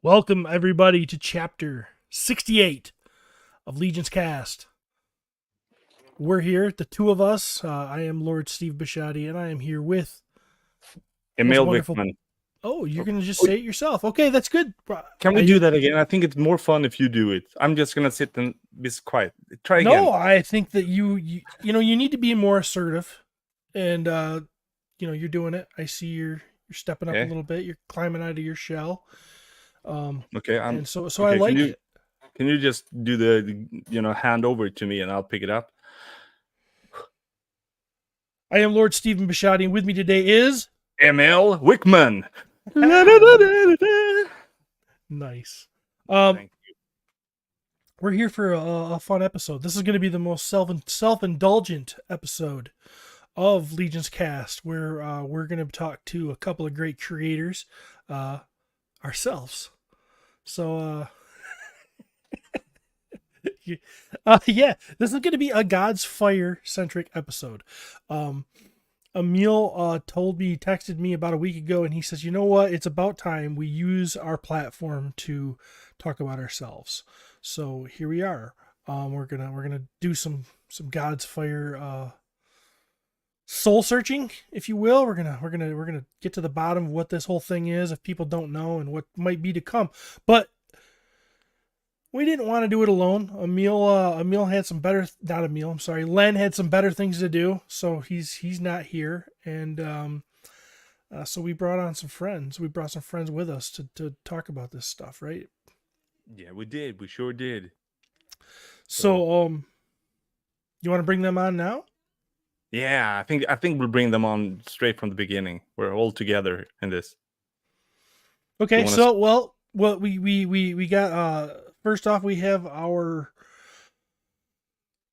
Welcome, everybody, to Chapter 68 of LegionsCast. We're here, the two of us. I am Lord Steve Bishotti, and I am here with Emil wonderful... Wickman. Oh, you're going to just say it yourself. Okay, that's good. Can we do that again? I think it's more fun if you do it. I'm just going to sit and be quiet. Try again. No, I think that you need to be more assertive, and you're doing it. I see you're stepping up a little bit. You're climbing out of your shell. Okay, and so I like it. Can you just do the hand over to me and I'll pick it up? I am Lord Stephen Bishotti, and with me today is Emil Wickman. Nice. Thank you. We're here for a fun episode. This is going to be the most self-indulgent episode of LegionsCast, where we're going to talk to a couple of great creators ourselves. So, yeah, this is going to be a God's Fire centric episode. Emil texted me about a week ago, and he says, you know what? It's about time we use our platform to talk about ourselves. So here we are. We're gonna do some God's Fire soul searching, if you will. We're gonna get to the bottom of what this whole thing is, if people don't know, and what might be to come. But we didn't want to do it alone. Emil had some better, not Emil, I'm sorry, Len had some better things to do, so he's not here, and so we brought on some friends. We brought some friends with us to talk about this stuff, right? Yeah, we did. We sure did. So, you want to bring them on now? Yeah, I think we'll bring them on straight from the beginning. We're all together in this. Okay, so well, we got first off, we have our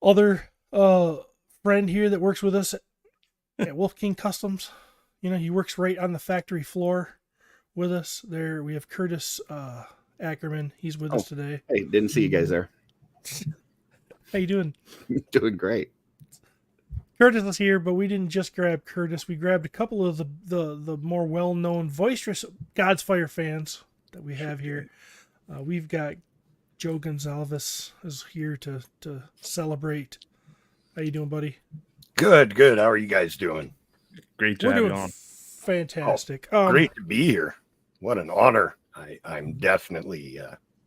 other friend here that works with us at Wolf King Customs. You know, he works right on the factory floor with us. There we have Curtis Akerman. He's with us today. Hey, didn't see you guys there. How you doing? Doing great. Curtis is here, but we didn't just grab Curtis. We grabbed a couple of the more well-known, boisterous God's Fire fans that we have here. We've got Joe Gonsalves is here to celebrate. How you doing, buddy? Good. How are you guys doing? Great to have you on. Fantastic. Great to be here. What an honor. I'm definitely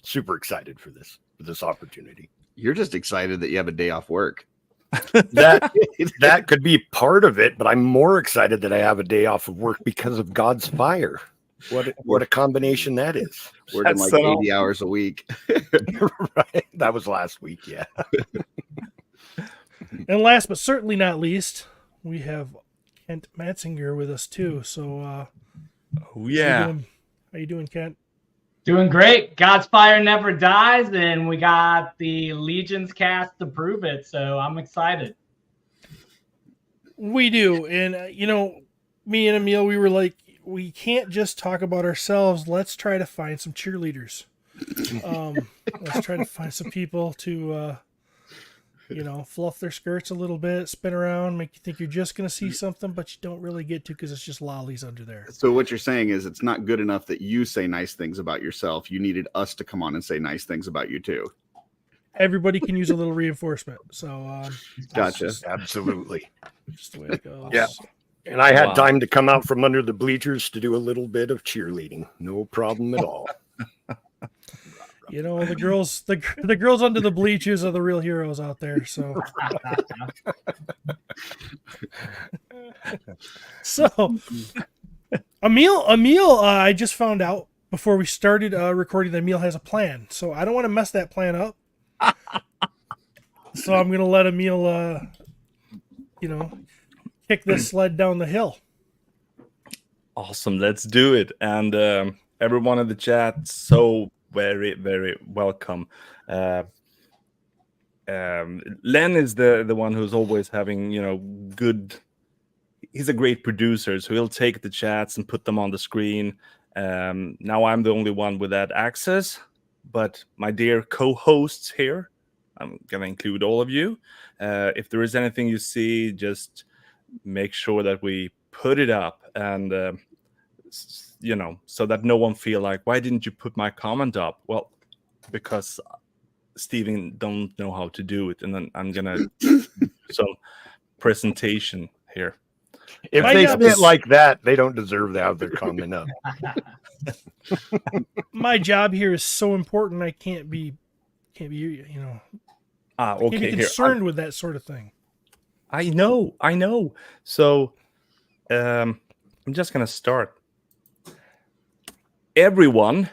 super excited for this opportunity. You're just excited that you have a day off work. That could be part of it, but I'm more excited that I have a day off of work because of God's Fire. What a combination that is. Working like 80 hours a week. Right. That was last week, yeah. And last but certainly not least, we have Kent Matzinger with us too. So yeah. How you doing, Kent? Doing great. God's Fire never dies, and we got the LegionsCast to prove it, so I'm excited. We do. And, me and Emil, we were like, we can't just talk about ourselves. Let's try to find some cheerleaders. Let's try to find some people to, fluff their skirts a little bit, spin around, make you think you're just going to see something, but you don't really get to because it's just lollies under there. So what you're saying is it's not good enough that you say nice things about yourself. You needed us to come on and say nice things about you too. Everybody can use a little reinforcement. So, gotcha. Absolutely. Just the way it goes. Yeah. And I had time to come out from under the bleachers to do a little bit of cheerleading. No problem at all. The girls under the bleachers are the real heroes out there. So, Emil, I just found out before we started recording that Emil has a plan. So I don't want to mess that plan up. So I'm going to let Emil, kick this sled down the hill. Awesome. Let's do it. And everyone in the chat, so very, very welcome. Len is the one who's always having, good. He's a great producer, so he'll take the chats and put them on the screen. Now I'm the only one with that access, but my dear co-hosts here, I'm going to include all of you. If there is anything you see, just make sure that we put it up. And you know, so that no one feel like, why didn't you put my comment up? Well, because Steven don't know how to do it, and then I'm gonna do some presentation here. If My they job say it is- like that, they don't deserve to have their comment up. My job here is so important. I can't be you know, can't Okay, be here. concerned with that sort of thing. I know. So, I'm just gonna start. Everyone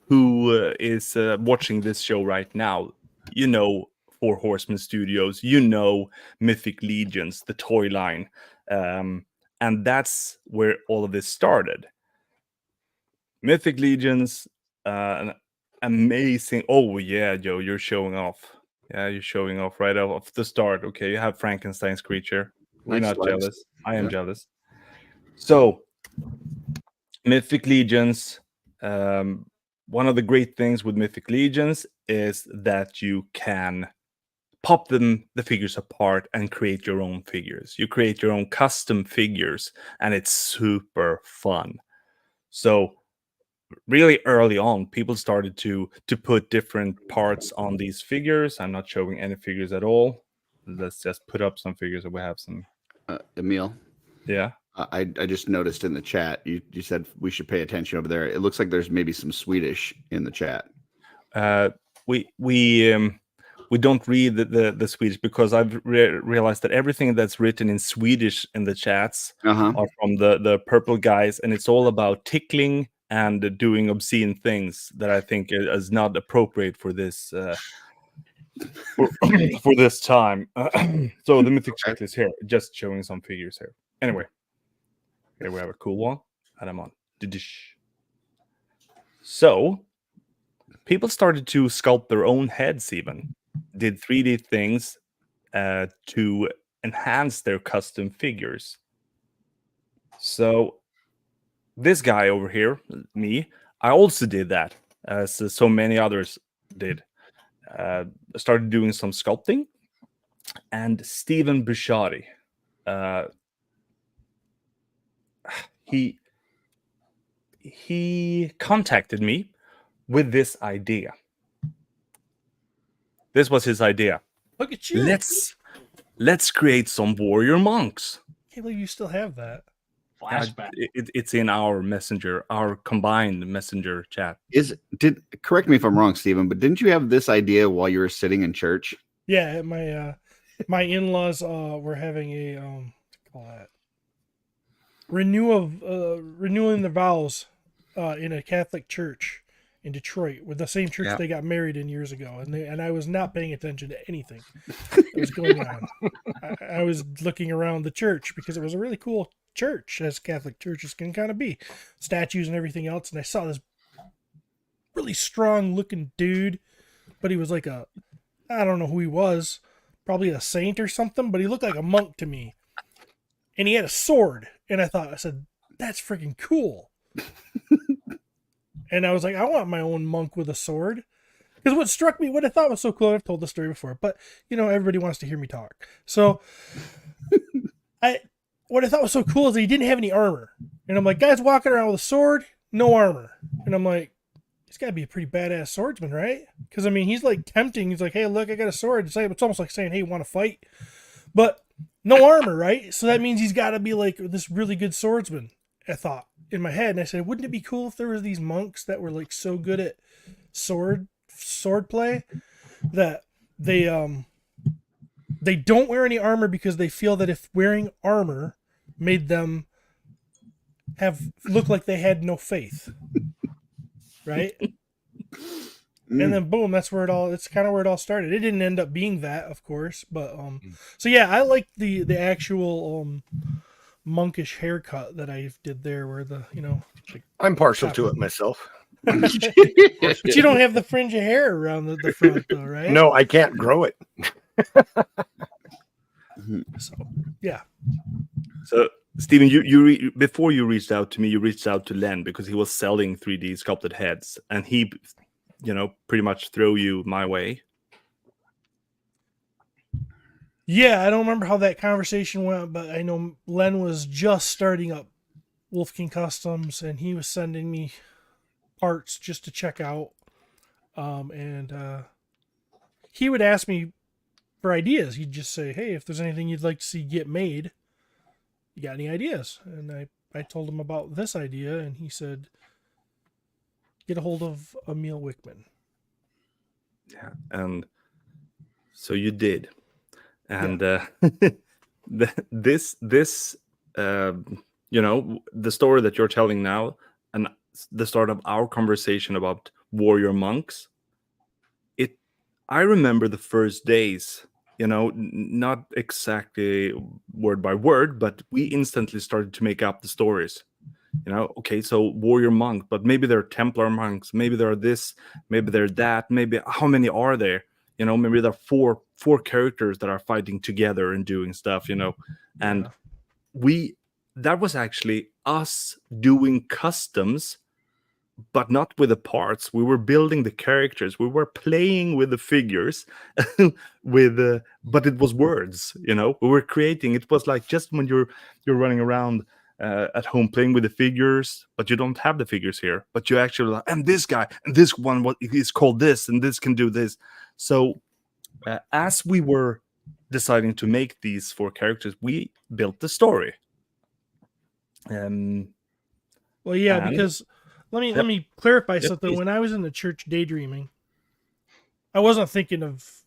who is watching this show right now, you know, Four Horsemen Studios, you know, Mythic Legions, the toy line, and that's where all of this started. Mythic Legions, an amazing. Oh yeah, Joe, you're showing off. Yeah, you're showing off right off the start. Okay, you have Frankenstein's creature. We're Nice not legs. jealous. I am Yeah. jealous. So, Mythic Legions. One of the great things with Mythic Legions is that you can pop the figures apart and create your own figures. You create your own custom figures, and it's super fun. So really early on, people started to put different parts on these figures. I'm not showing any figures at all. Let's just put up some figures so we have some. Emil, Yeah. I just noticed in the chat you said we should pay attention over there. It looks like there's maybe some Swedish in the chat. We don't read the Swedish because I've realized that everything that's written in Swedish in the chats Uh-huh. are from the purple guys, and it's all about tickling and doing obscene things that I think is not appropriate for this for this time. So the Mythic checklist here, just showing some figures here. Anyway, here we have a cool one, and I'm on. So people started to sculpt their own heads, even did 3D things to enhance their custom figures. So this guy over here, me, I also did that, as so many others did. Started doing some sculpting, and Stephen Bouchard, he contacted me with this idea. This was his idea. Look at you. Let's create some warrior monks. Can't believe you still have that. Flashback. It's in our messenger, our combined messenger chat. Correct me if I'm wrong, Stephen, but didn't you have this idea while you were sitting in church? Yeah, my in-laws were having a what do you call that? Renewing the vows in a Catholic church in Detroit, with the same church they got married in years ago, and I was not paying attention to anything that was going on. I was looking around the church because it was a really cool church, as Catholic churches can kind of be, statues and everything else, and I saw this really strong looking dude, but he was like I don't know who he was, probably a saint or something, but he looked like a monk to me, and he had a sword, and I said, that's freaking cool. And I was like, I want my own monk with a sword. Because what I thought was so cool, I've told the story before, but everybody wants to hear me talk. So what I thought was so cool is that he didn't have any armor. And I'm like, guy's walking around with a sword, no armor. And I'm like, he's got to be a pretty badass swordsman, right? Because, I mean, he's like tempting. He's like, hey, look, I got a sword. It's almost like saying, hey, want to fight? But no armor, right? So that means he's got to be like this really good swordsman, I thought in my head. And I said, wouldn't it be cool if there was these monks that were like so good at sword play that they don't wear any armor because they feel that if wearing armor made them look like they had no faith, right? And then boom, that's kind of where it all started. It didn't end up being that, of course, but so yeah, I like the actual monkish haircut that I did there, where I'm partial to it myself. but you don't have the fringe of hair around the front though, right? No, I can't grow it. So yeah. So Stephen, you before you reached out to me, you reached out to Len because he was selling 3D sculpted heads, and he, pretty much threw you my way. Yeah, I don't remember how that conversation went, but I know Len was just starting up Wolf King Customs, and he was sending me parts just to check out. And he would ask me for ideas. He'd just say, "Hey, if there's anything you'd like to see get made, you got any ideas?" And I told him about this idea, and he said, "Get a hold of Emil Wickman." Yeah, and so you did, and this you know, the story that you're telling now, and the start of our conversation about warrior monks. I remember the first days. You know, not exactly word by word, but we instantly started to make up the stories. You know, okay, so warrior monk, but maybe they're Templar monks, maybe they're this, maybe they're that, maybe how many are there? You know, maybe there are four characters that are fighting together and doing stuff, you know. And Yeah. that was actually us doing customs, but not with the parts. We were building the characters, we were playing with the figures but it was words, you know. We were creating, it was like just when you're running around at home playing with the figures, but you don't have the figures here, but you actually like, and this guy and this one, what is called this, and this can do this. So as we were deciding to make these four characters, we built the story. Well, yeah, And because let Yep. me clarify Yep, something. please. When I was in the church daydreaming, I wasn't thinking of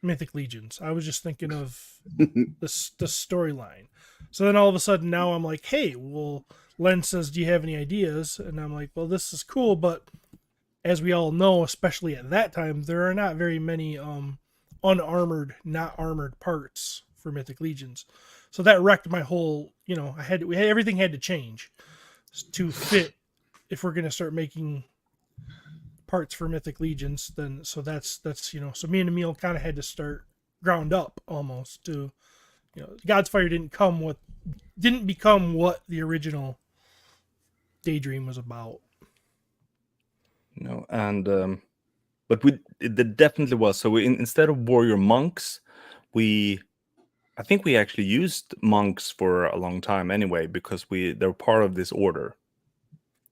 Mythic Legions. I was just thinking of the storyline. So then all of a sudden now I'm like, hey, well, Len says, do you have any ideas? And I'm like, well, this is cool, but as we all know, especially at that time, there are not very many unarmored, not armored parts for Mythic Legions. So that wrecked my whole, you know, everything had to change to fit if we're going to start making parts for Mythic Legions. Then so that's you know, so me and Emil kind of had to start ground up almost to, you know, God's Fire didn't become what the original Daydream was about. You know, and but it definitely was. So instead of warrior monks, I think we actually used monks for a long time anyway, because they're part of this order.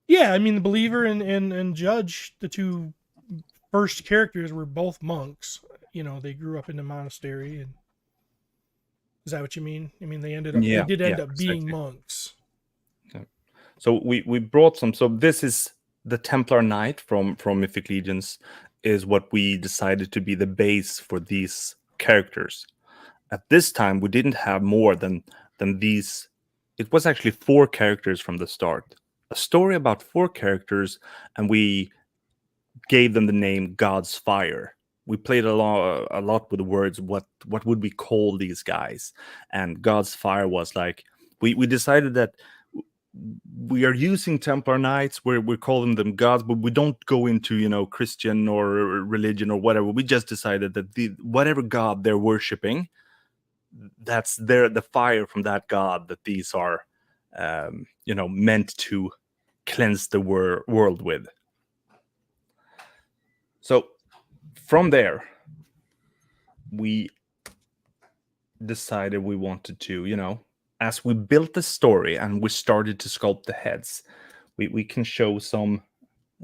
Yeah, I mean the Believer and Judge, the two first characters, were both monks. You know, they grew up in the monastery. And is that what you mean? I mean, they did end up being Exactly. monks. Yeah. So we brought some. So this is the Templar Knight from Mythic Legions, is what we decided to be the base for these characters. At this time, we didn't have more than these. It was actually four characters from the start. A story about four characters, and we gave them the name God's Fire. We played a lot with the words. What would we call these guys? And God's Fire was like, we decided that we are using Templar Knights. We're calling them gods, but we don't go into, you know, Christian or religion or whatever. We just decided that whatever god they're worshiping, that's the fire from that god that these are, you know, meant to cleanse the world with. So from there, we decided we wanted to, you know, as we built the story and we started to sculpt the heads, we can show some.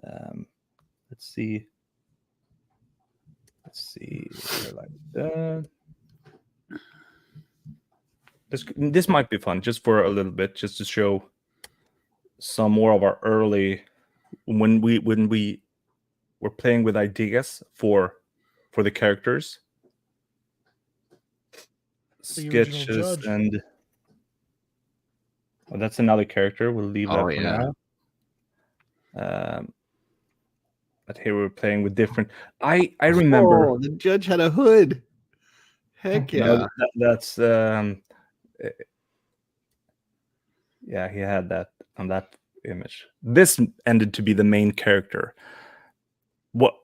Let's see like that. This might be fun just for a little bit, just to show some more of our early, when we were playing with ideas for the characters, The original sketches, Judge. and that's another character. We'll leave that for now. But here we're playing with different. I remember. Oh, the Judge had a hood. Heck yeah! No, that's yeah, he had that on that image. This ended to be the main character. What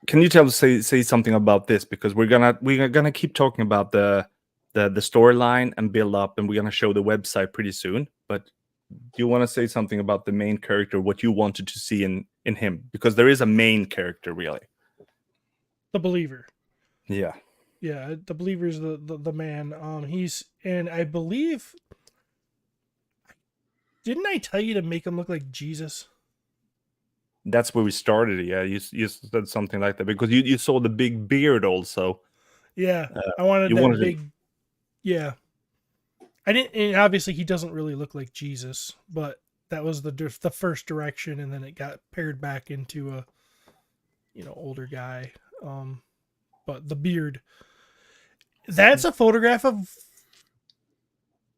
can you say something about this? Because we're gonna keep talking about the storyline and build up, and we're gonna show the website pretty soon. But do you want to say something about the main character, what you wanted to see in him? Because there is a main character, really. The Believer. Yeah. Yeah, the Believer's the man. He's, and I believe Didn't I tell you to make him look like Jesus? That's where we started. Yeah, you said something like that because you saw the big beard also. Yeah, I wanted you that wanted big. Yeah, I didn't. And obviously, he doesn't really look like Jesus, but that was the first direction, and then it got paired back into a, older guy. But the beard. That's a photograph of.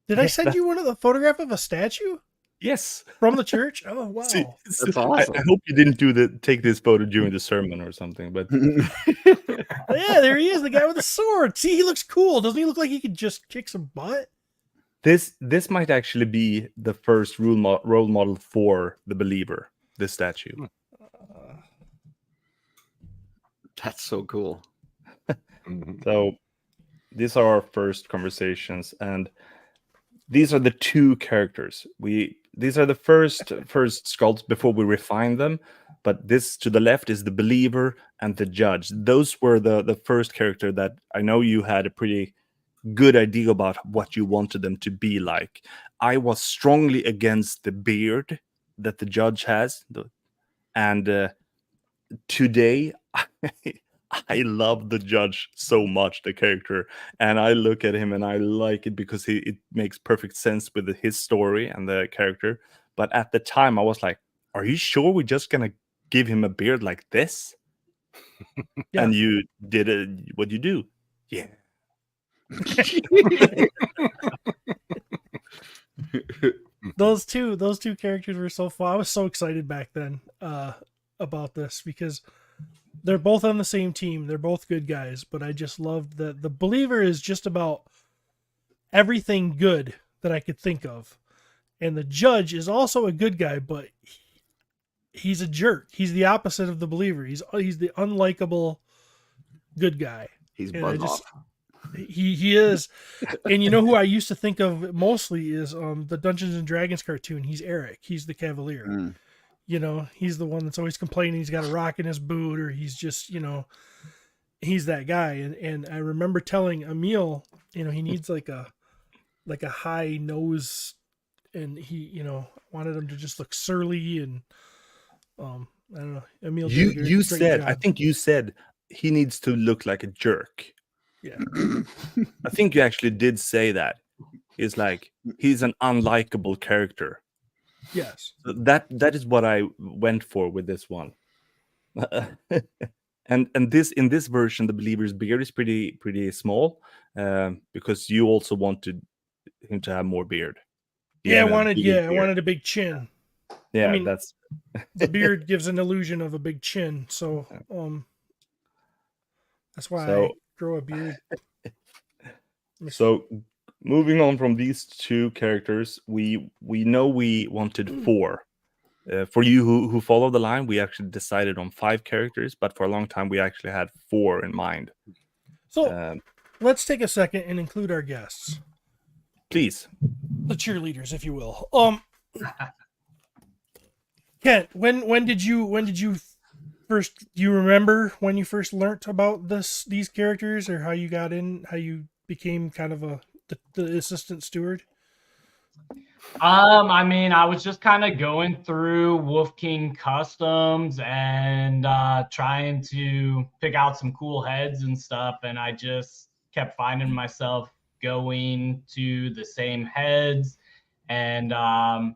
Did I Yes, send you one of the photograph of a statue Yes. from the church? Oh wow! See, That's I awesome. hope you didn't take this photo during the sermon or something, but Yeah, there he is, the guy with the sword. See, he looks cool. Doesn't he look like he could just kick some butt? this might actually be the first role model for the believer. This statue. That's so cool. So these are our first conversations, and these are the two characters. These are the first sculpts before we refine them. But this to the left is the believer and the judge. Those were the first character that I know you had a pretty good idea about what you wanted them to be like. I was strongly against the beard that the judge has, and today I love the judge so much, the character, and I look at him and I like it because it makes perfect sense with his story and the character. But at the time, I was like, "Are you sure we're just gonna give him a beard like this?" Yeah. And you did it. What you do? Yeah. Those two characters were so fun. I was so excited back then about this because they're both on the same team. They're both good guys, but I just loved that the believer is just about everything good that I could think of. And the judge is also a good guy, but he's a jerk. He's the opposite of the believer. He's the unlikable good guy. He's And buzz off. He is. And you know who I used to think of mostly is the Dungeons and Dragons cartoon. He's Eric. He's the Cavalier. Mm. He's the one that's always complaining he's got a rock in his boot, or he's just, he's that guy. And I remember telling Emil, he needs like a high nose, and he, wanted him to just look surly and I don't know. Emil, You said, I think you said he needs to look like a jerk. Yeah. I think you actually did say that. He's an unlikable character. Yes. So that is what I went for with this one. and this in this version, the believer's beard is pretty small, because you also wanted him to have more beard. I wanted a big chin. Yeah, I mean, that's the beard gives an illusion of a big chin, so that's why I grow a beard. So moving on from these two characters, we know we wanted 4. For you who follow the line, we actually decided on 5 characters, but for a long time we actually had 4 in mind. So let's take a second and include our guests, please, the cheerleaders, if you will. Kent, when did you first? Do you remember when you first learnt about these characters, or how you became kind of the assistant steward? I was just kind of going through Wolf King Customs and trying to pick out some cool heads and stuff, and I just kept finding myself going to the same heads, and I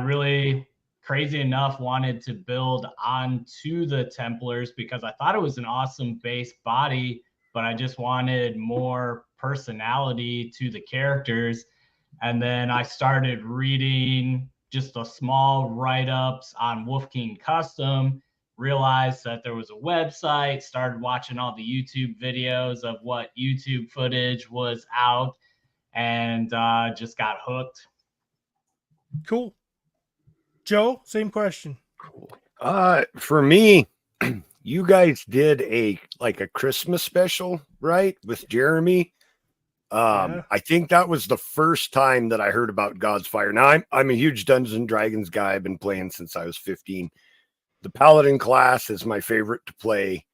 really, crazy enough, wanted to build onto the Templars because I thought it was an awesome base body, but I just wanted more personality to the characters. And then I started reading just a small write-ups on Wolf King Custom, realized that there was a website, started watching all the YouTube videos of what YouTube footage was out, and just got hooked. Cool. Joe, same question. Cool. For me, you guys did a Christmas special, right, with Jeremy? Yeah. I think that was the first time that I heard about God's Fire. Now I'm a huge Dungeons and Dragons guy. I've been playing since I was 15. The Paladin class is my favorite to play.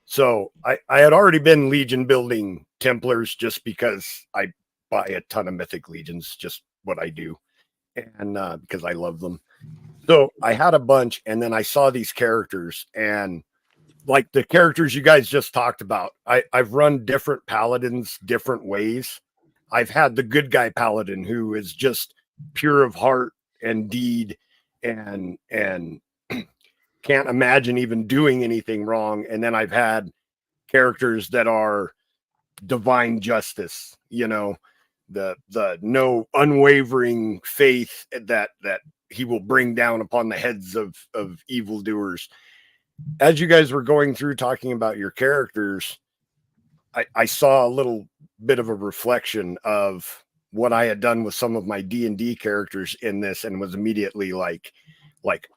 So I had already been Legion building Templars just because I buy a ton of Mythic Legions, just what I do. and because I love them. So I had a bunch, and then I saw these characters, and like the characters you guys just talked about, I've run different paladins different ways. I've had the good guy paladin who is just pure of heart and deed and can't imagine even doing anything wrong. And then I've had characters that are divine justice, you know, the no unwavering faith that he will bring down upon the heads of evildoers. As you guys were going through talking about your characters, I saw a little bit of a reflection of what I had done with some of my D&D characters in this, and was immediately like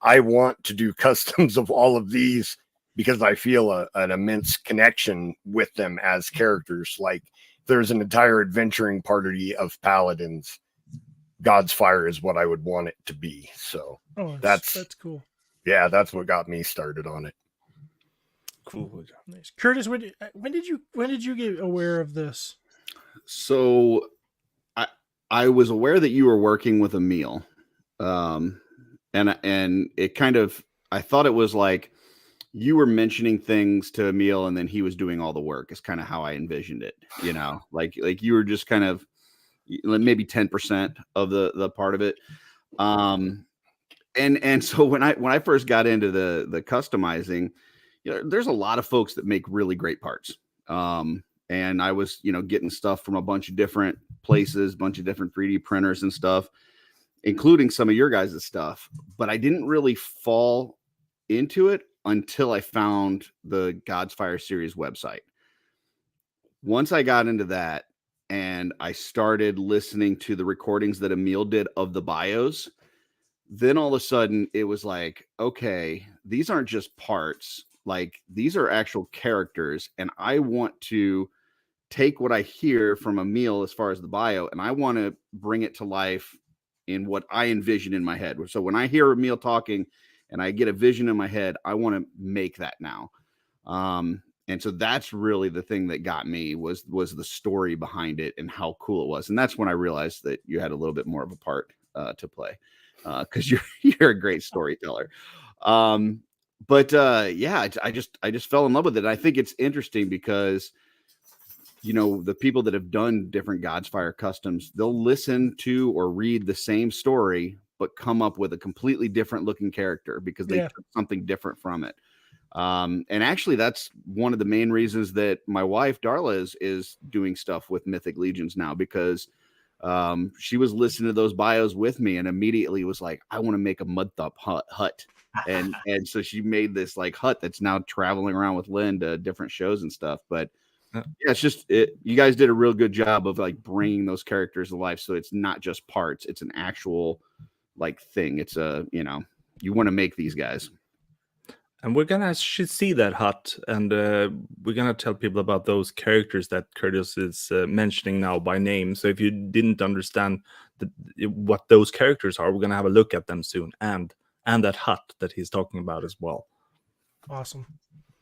I want to do customs of all of these because I feel an immense connection with them as characters. Like there's an entire adventuring party of paladins. God's Fire is what I would want it to be. So that's cool. Yeah, that's what got me started on it. Cool. Nice. Curtis, when did you get aware of this? So I was aware that you were working with Emil. And it kind of, I thought it was like you were mentioning things to Emil and then he was doing all the work, is kind of how I envisioned it, you know, like you were just kind of maybe 10% of the part of it. And so when I first got into the customizing, you know, there's a lot of folks that make really great parts. And I was, you know, getting stuff from a bunch of different places, bunch of different 3D printers and stuff, including some of your guys' stuff. But I didn't really fall into it until I found the God's Fire series website. Once I got into that and I started listening to the recordings that Emil did of the bios, then all of a sudden it was like, okay, these aren't just parts. Like these are actual characters. And I want to take what I hear from Emil as far as the bio, and I want to bring it to life in what I envision in my head. So when I hear Emil talking and I get a vision in my head, I want to make that now. And so that's really the thing that got me was the story behind it and how cool it was. And that's when I realized that you had a little bit more of a part to play, because you're a great storyteller. But yeah, I just fell in love with it. And I think it's interesting because, you know, the people that have done different God's Fire customs, they'll listen to or read the same story, but come up with a completely different looking character because they took something different from it. And actually that's one of the main reasons that my wife Darla is doing stuff with Mythic Legions now, because she was listening to those bios with me and immediately was like, I want to make a Mud Thump hut. And so she made this like hut that's now traveling around with Lynn to different shows and stuff. But yeah, it's just you guys did a real good job of like bringing those characters to life. So it's not just parts, it's an actual like thing. It's you know, you want to make these guys. And we're gonna see that hut, and we're gonna tell people about those characters that Curtis is mentioning now by name. So if you didn't understand what those characters are, we're gonna have a look at them soon, and that hut that he's talking about as well. Awesome.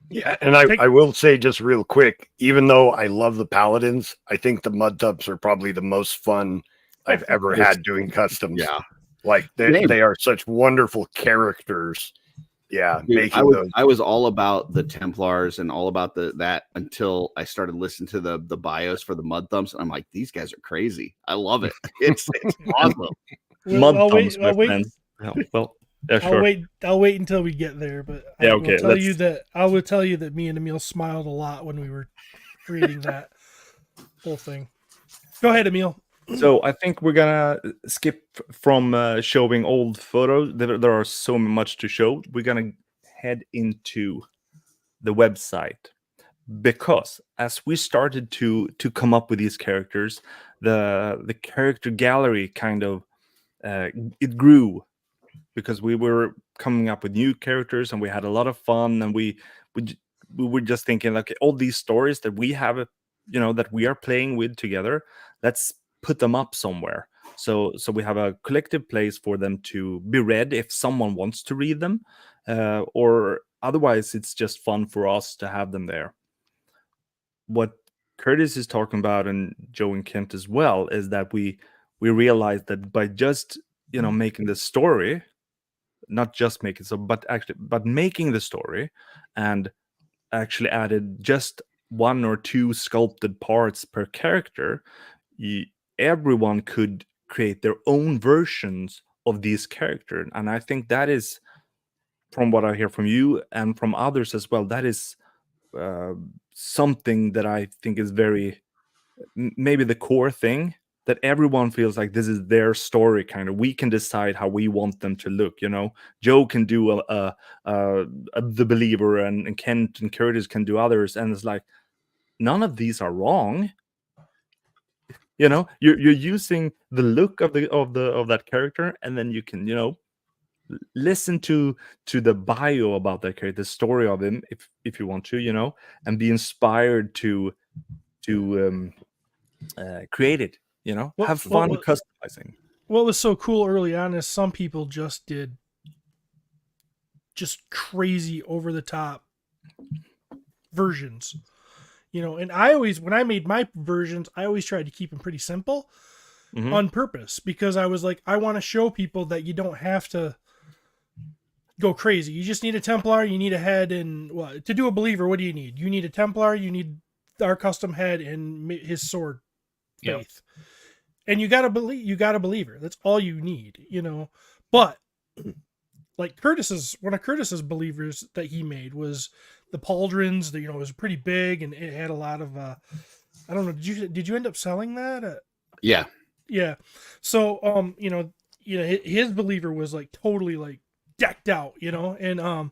Yeah, and I will say just real quick, even though I love the paladins, I think the Mud Thumps are probably the most fun I've ever had doing customs. Yeah, like they are such wonderful characters. Yeah, dude, I was all about the Templars and all about that until I started listening to the bios for the Mud Thumps, and I'm like, these guys are crazy. I love it. It's awesome. Mud Thumps, my friends. Well, yeah, sure. I'll wait until we get there, but I will tell you that me and Emil smiled a lot when we were creating that whole thing. Go ahead, Emil. So I think we're gonna skip from showing old photos. There are so much to show. We're gonna head into the website, because as we started to come up with these characters, the character gallery kind of it grew, because we were coming up with new characters and we had a lot of fun, and we were just thinking like all these stories that we have, you know, that we are playing with together, let's put them up somewhere. So we have a collective place for them to be read if someone wants to read them, or otherwise it's just fun for us to have them there. What Curtis is talking about, and Joe and Kent as well, is that we realized that by just making the story, not just making so, but making the story, and actually added just 1 or 2 sculpted parts per character, everyone could create their own versions of these characters. And I think that is, from what I hear from you and from others as well, that is something that I think is very maybe the core thing, that everyone feels like this is their story. Kind of, we can decide how we want them to look. Joe can do the believer, and Kent and Curtis can do others, and it's like none of these are wrong. You're using the look of that character, and then you can listen to the bio about that character, the story of him, if you want to, and be inspired to create it. Have fun customizing. What was so cool early on is some people just did just crazy over the top versions. And when I made my versions, I always tried to keep them pretty simple on purpose, because I was like, I want to show people that you don't have to go crazy. You just need a Templar, you need a head, and to do a believer, what do you need? You need a Templar, you need our custom head and his sword faith. Yep. And you got a believer. That's all you need, But like one of Curtis's believers that he made was the pauldrons. It was pretty big, and it had a lot of I don't know, did you end up selling that? Yeah. So his believer was like totally like decked out, and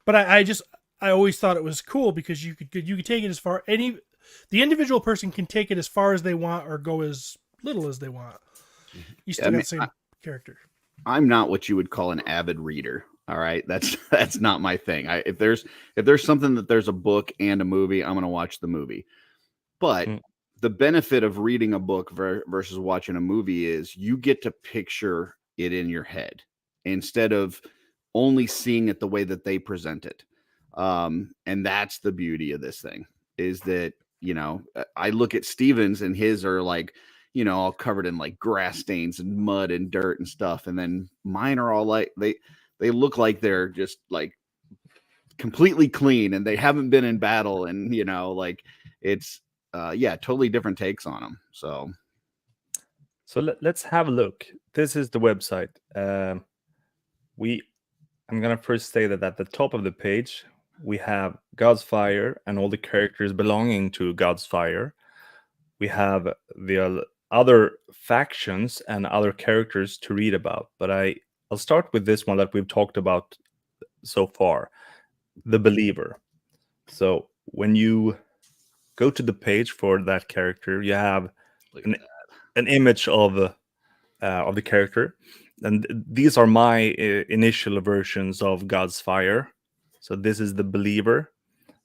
but I always thought it was cool because you could take it as far, the individual person can take it as far as they want or go as little as they want. You still got the same character. I'm not what you would call an avid reader. All right. That's not my thing. If there's something that there's a book and a movie, I'm going to watch the movie. But the benefit of reading a book versus watching a movie is you get to picture it in your head instead of only seeing it the way that they present it. And that's the beauty of this thing, is that, I look at Stevens and his are like, all covered in like grass stains and mud and dirt and stuff. And then mine are all like, they look like they're just like completely clean and they haven't been in battle. And, like it's, totally different takes on them. So let's have a look. This is the website. I'm going to first say that at the top of the page, we have God's Fire and all the characters belonging to God's Fire. We have the other factions and other characters to read about. But I'll start with this one that we've talked about so far, the Believer. So when you go to the page for that character, you have an image of the character. And these are my initial versions of God's Fire. So this is the Believer.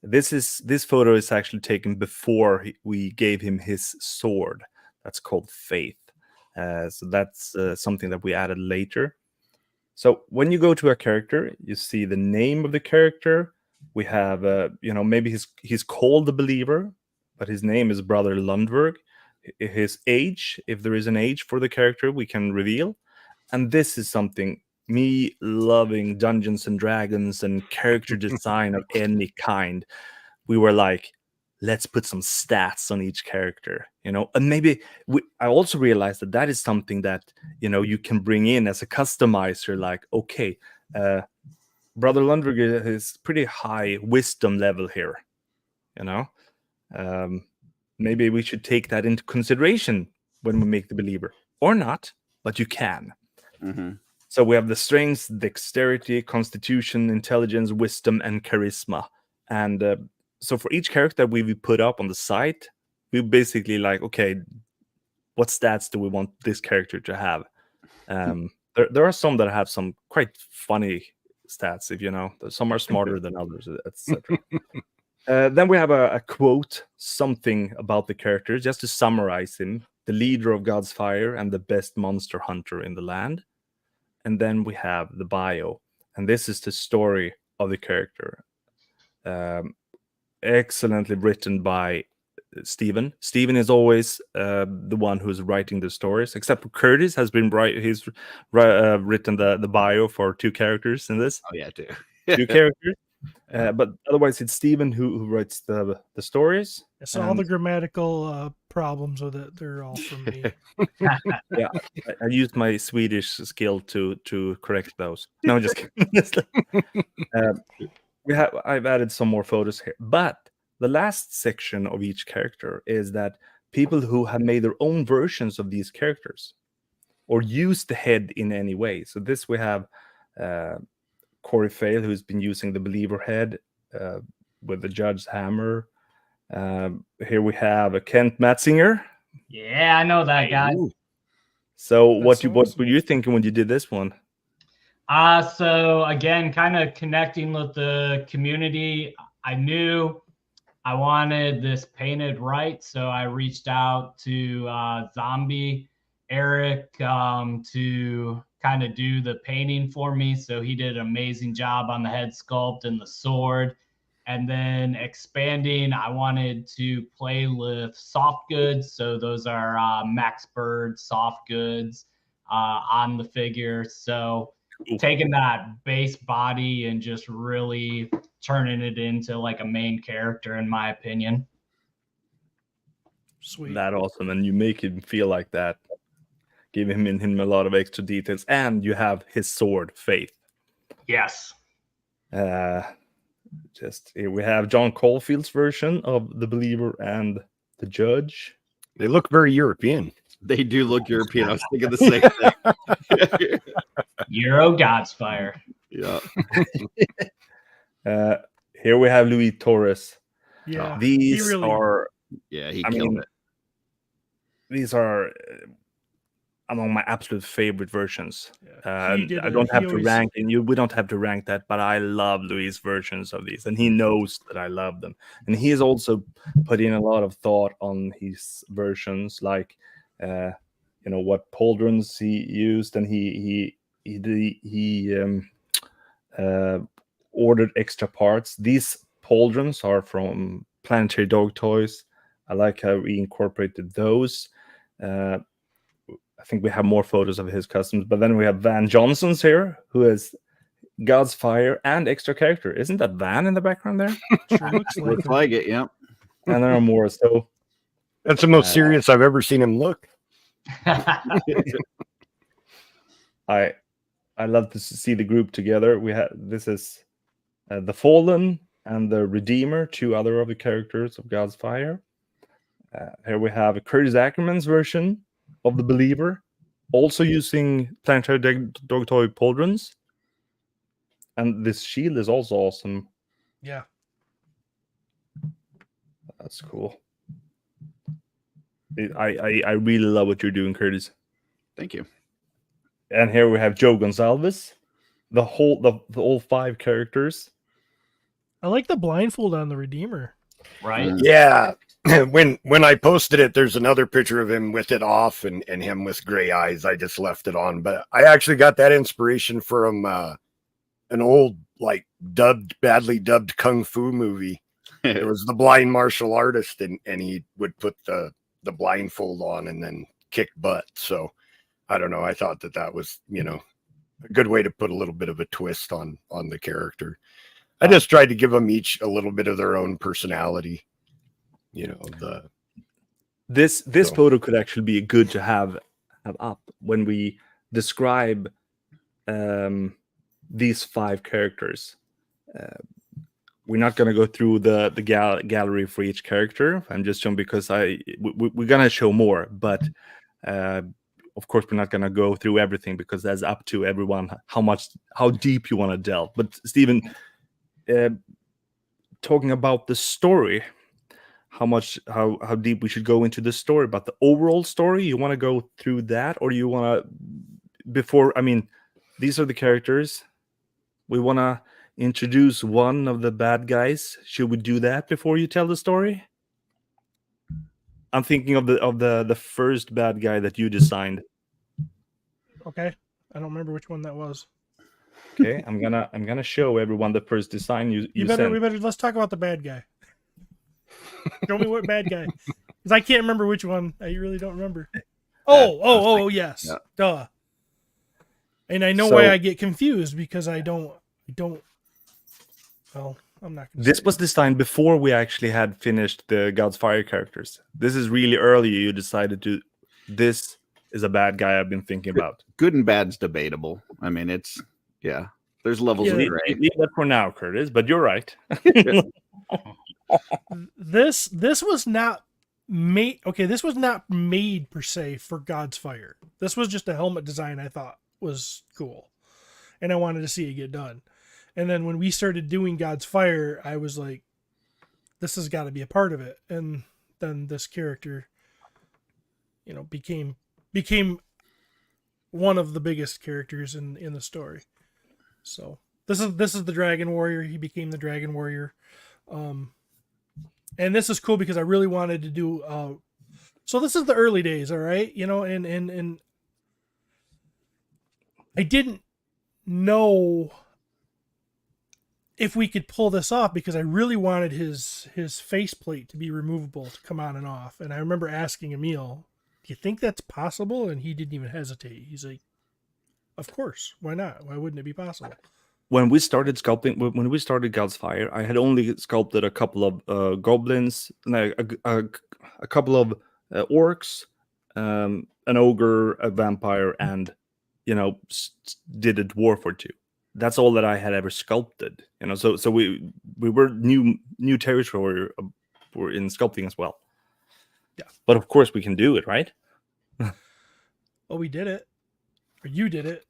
This photo is actually taken before we gave him his sword. That's called Faith. So that's something that we added later. So when you go to a character, you see the name of the character. We have, maybe he's called the Believer, but his name is Brother Lundberg. His age, if there is an age for the character, we can reveal. And this is something, me loving Dungeons and Dragons and character design of any kind, we were like, let's put some stats on each character, and maybe I also realized that is something that, you can bring in as a customizer, like, okay, Brother Lundberg is pretty high wisdom level here, maybe we should take that into consideration when we make the Believer, or not, but you can. So we have the strength, dexterity, constitution, intelligence, wisdom, and charisma. And so for each character we put up on the site, we basically like, okay, what stats do we want this character to have? There are some that have some quite funny stats, if some are smarter than others, etc. Then we have a quote, something about the character, just to summarize him: the leader of God's Fire and the best monster hunter in the land. And then we have the bio, and this is the story of the character. Excellently written by Steven. Steven is always the one who's writing the stories, except for Curtis has been he's written the bio for 2 characters in this. Oh yeah, too. 2 characters. But otherwise, it's Steven who writes the stories. So all the grammatical problems with it, they're all from me. Yeah, I used my Swedish skill to correct those. No, just kidding. I've added some more photos here, but the last section of each character is that people who have made their own versions of these characters or used the head in any way. So this we have Corey Fail, who's been using the believer head with the judge's hammer. Here we have a Kent Matzinger. Yeah, I know that guy. So what awesome. were you thinking when you did this one? So again, kind of connecting with the community, I knew I wanted this painted right, so I reached out to Zombie Eric to kind of do the painting for me. So he did an amazing job on the head sculpt and the sword. And then expanding, I wanted to play with soft goods. So those are Max Bird soft goods on the figure. So taking that base body and just really turning it into like a main character, in my opinion. Sweet. That awesome, and you make him feel like that. Give him a lot of extra details, and you have his sword, Faith. Yes. Just here we have John Caulfield's version of the Believer and the Judge. They look very European. They do look European. I was thinking the same thing. Euro God's Fire. Yeah. Here we have Luis Torres. Yeah. These really, are, Yeah, he I killed mean, it. these are among my absolute favorite versions. He did I a- don't he have to always- rank, and we don't have to rank that, but I love Luis' versions of these, and he knows that I love them. And he has also put in a lot of thought on his versions, like what pauldrons he used, and he ordered extra parts. These pauldrons are from Planetary Dog Toys. I like how we incorporated those. I think we have more photos of his customs, but then we have Van Johnson's here, who is God's Fire and extra character. Isn't that Van in the background there? Sure looks like Looks like it, yeah. And there are more. So That's the most serious I've ever seen him look. I love to see the group together. This is the Fallen and the Redeemer, 2 other of the characters of God's Fire. Here we have Curtis Akerman's version of the Believer, also using Planetary Dog Toy pauldrons. And this shield is also awesome. Yeah. That's cool. I really love what you're doing, Curtis. Thank you. And here we have Joe Gonsalves, the whole 5 characters. I like the blindfold on the Redeemer. Right? Yeah. When I posted it, there's another picture of him with it off and him with gray eyes. I just left it on. But I actually got that inspiration from an old, like, badly dubbed kung fu movie. It was the blind martial artist, and he would put the blindfold on and then kick butt. So I don't know. I thought that was, a good way to put a little bit of a twist on the character. I just tried to give them each a little bit of their own personality. This photo could actually be good to have up when we describe these 5 characters. We're not going to go through the gallery for each character. I'm just showing because we're going to show more, but of course we're not going to go through everything because that's up to everyone how deep you want to delve. But Stephen, talking about the story, how deep we should go into the story, but the overall story, you want to go through that, or you want to these are the characters. We want to introduce one of the bad guys. Should we do that before you tell the story? I'm thinking of the first bad guy that you designed. Okay. I don't remember which one that was. Okay, I'm gonna show everyone the first design you We better let's talk about the bad guy. Show me what bad guy. Because I can't remember which one. I really don't remember. Oh, yes. Yeah. Duh. And I know So- why I get confused because I don't. Well, I'm not going to. This was designed before we actually had finished the God's Fire characters. This is really early. You decided to. This is a bad guy I've been thinking about. Good and bad's debatable. I mean, it's there's levels of Yeah. gray. Leave that for now, Curtis. But you're right. This was not made. Okay, this was not made per se for God's Fire. This was just a helmet design I thought was cool, and I wanted to see it get done. And then when we started doing God's Fire, I was like, "This has got to be a part of it." And then this character, became one of the biggest characters in the story. So this is the Dragon Warrior. He became the Dragon Warrior. And this is cool because I really wanted to do so this is the early days, all right? And I didn't know if we could pull this off because I really wanted his faceplate to be removable to come on and off. And I remember asking Emil, "Do you think that's possible?" And he didn't even hesitate. He's like, "Of course. Why not? Why wouldn't it be possible?" When we started sculpting, when we started God's Fire, I had only sculpted a couple of goblins, a couple of orcs, an ogre, a vampire, and did a dwarf or two. That's all that I had ever sculpted. So we were new territory for in sculpting as well. Yeah, but of course we can do it, right? Oh, we did it, or you did it.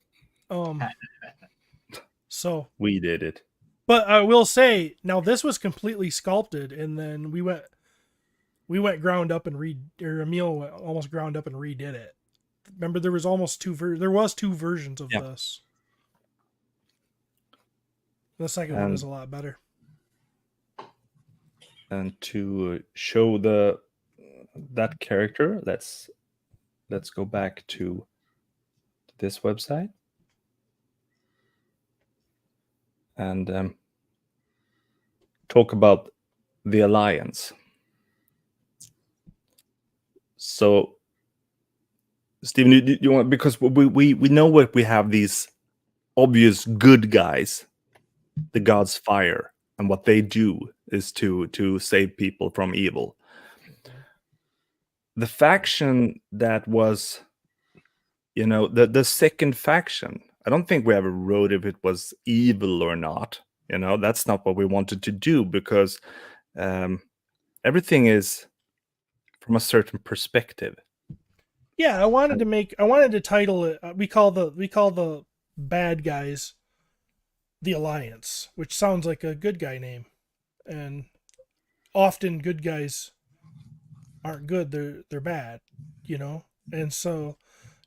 So We did it. but I will say now this was completely sculpted, and then we went ground up and Emil went almost ground up and redid it. Remember, there was almost two versions of this. The second one is a lot better. And to show that character, let's go back to this website and talk about the Alliance. So, Steven, do you want, because we know what we have, these obvious good guys, the God's Fire, and what they do is to save people from evil. The faction that was, the second faction, I don't think we ever wrote if it was evil or not. That's not what we wanted to do, because everything is from a certain perspective. Yeah, I wanted to title it. We call the bad guys the Alliance, which sounds like a good guy name, and often good guys aren't good; they're bad, And so,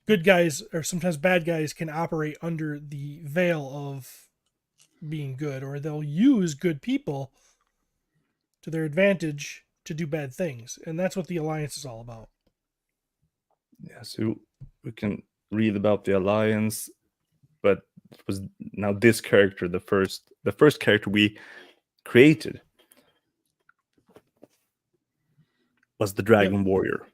good guys or sometimes bad guys can operate under the veil of being good, or they'll use good people to their advantage to do bad things, and that's what the Alliance is all about. Yeah, so we can read about the Alliance, but it was now this character, the first character we created was the Dragon Warrior.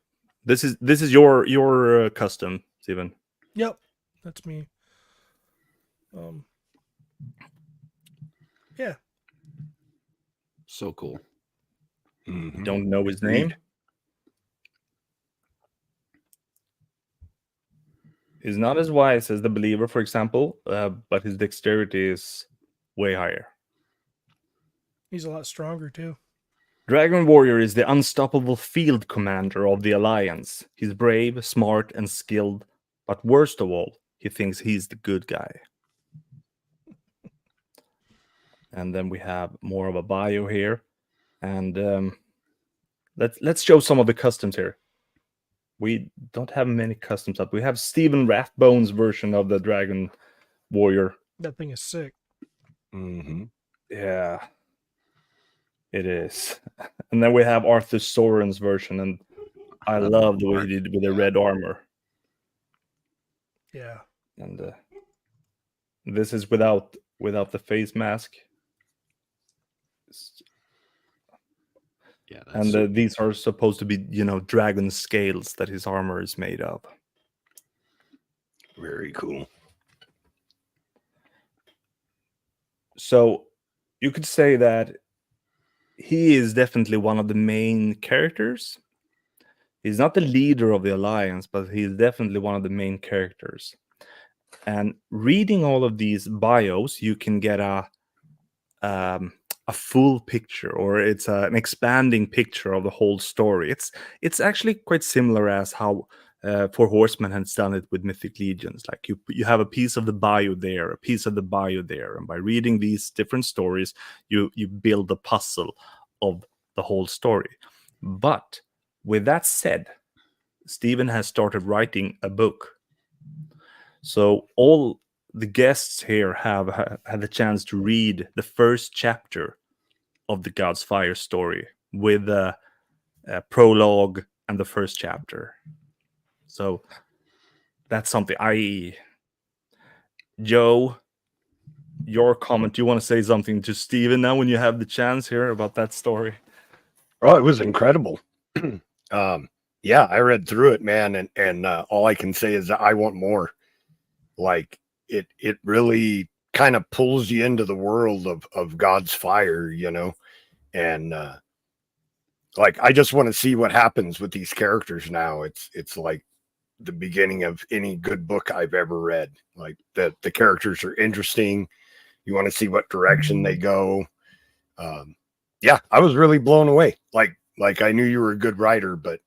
This is your custom, Steven. Yep, that's me. Yeah. So cool. Mm-hmm. Don't know his name. He's not as wise as the Believer, for example, but his dexterity is way higher. He's a lot stronger too. Dragon Warrior is the unstoppable field commander of the Alliance. He's brave, smart, and skilled, but worst of all, he thinks he's the good guy. And then we have more of a bio here, and let's show some of the customs here. We don't have many customs up. We have Stephen Rathbone's version of the Dragon Warrior. That thing is sick. Mm-hmm. Yeah, it is. And then we have Arthur Soren's version, and I love the way he did with the red armor. Yeah. And this is without the face mask. Yeah, that's And super- these are supposed to be, dragon scales that his armor is made of. Very cool. So you could say that he is definitely one of the main characters. He's not the leader of the Alliance, but he's definitely one of the main characters. And reading all of these bios, you can get a full picture, or it's an expanding picture of the whole story. It's actually quite similar as how Four Horsemen has done it with Mythic Legions. Like you have a piece of the bio there, a piece of the bio there, and by reading these different stories, you build the puzzle of the whole story. But with that said, Stephen has started writing a book. So all the guests here have had the chance to read the first chapter of the God's Fire story with a prologue and the first chapter. So that's something Joe, your comment. Do you want to say something to Stephen now when you have the chance here about that story? Oh, it was incredible. Yeah, I read through it, man, and all I can say is that I want more. Like it really kind of pulls you into the world of God's Fire, and like I just want to see what happens with these characters now. It's like the beginning of any good book I've ever read. Like the characters are interesting. You want to see what direction they go. Yeah, I was really blown away. Like I knew you were a good writer, but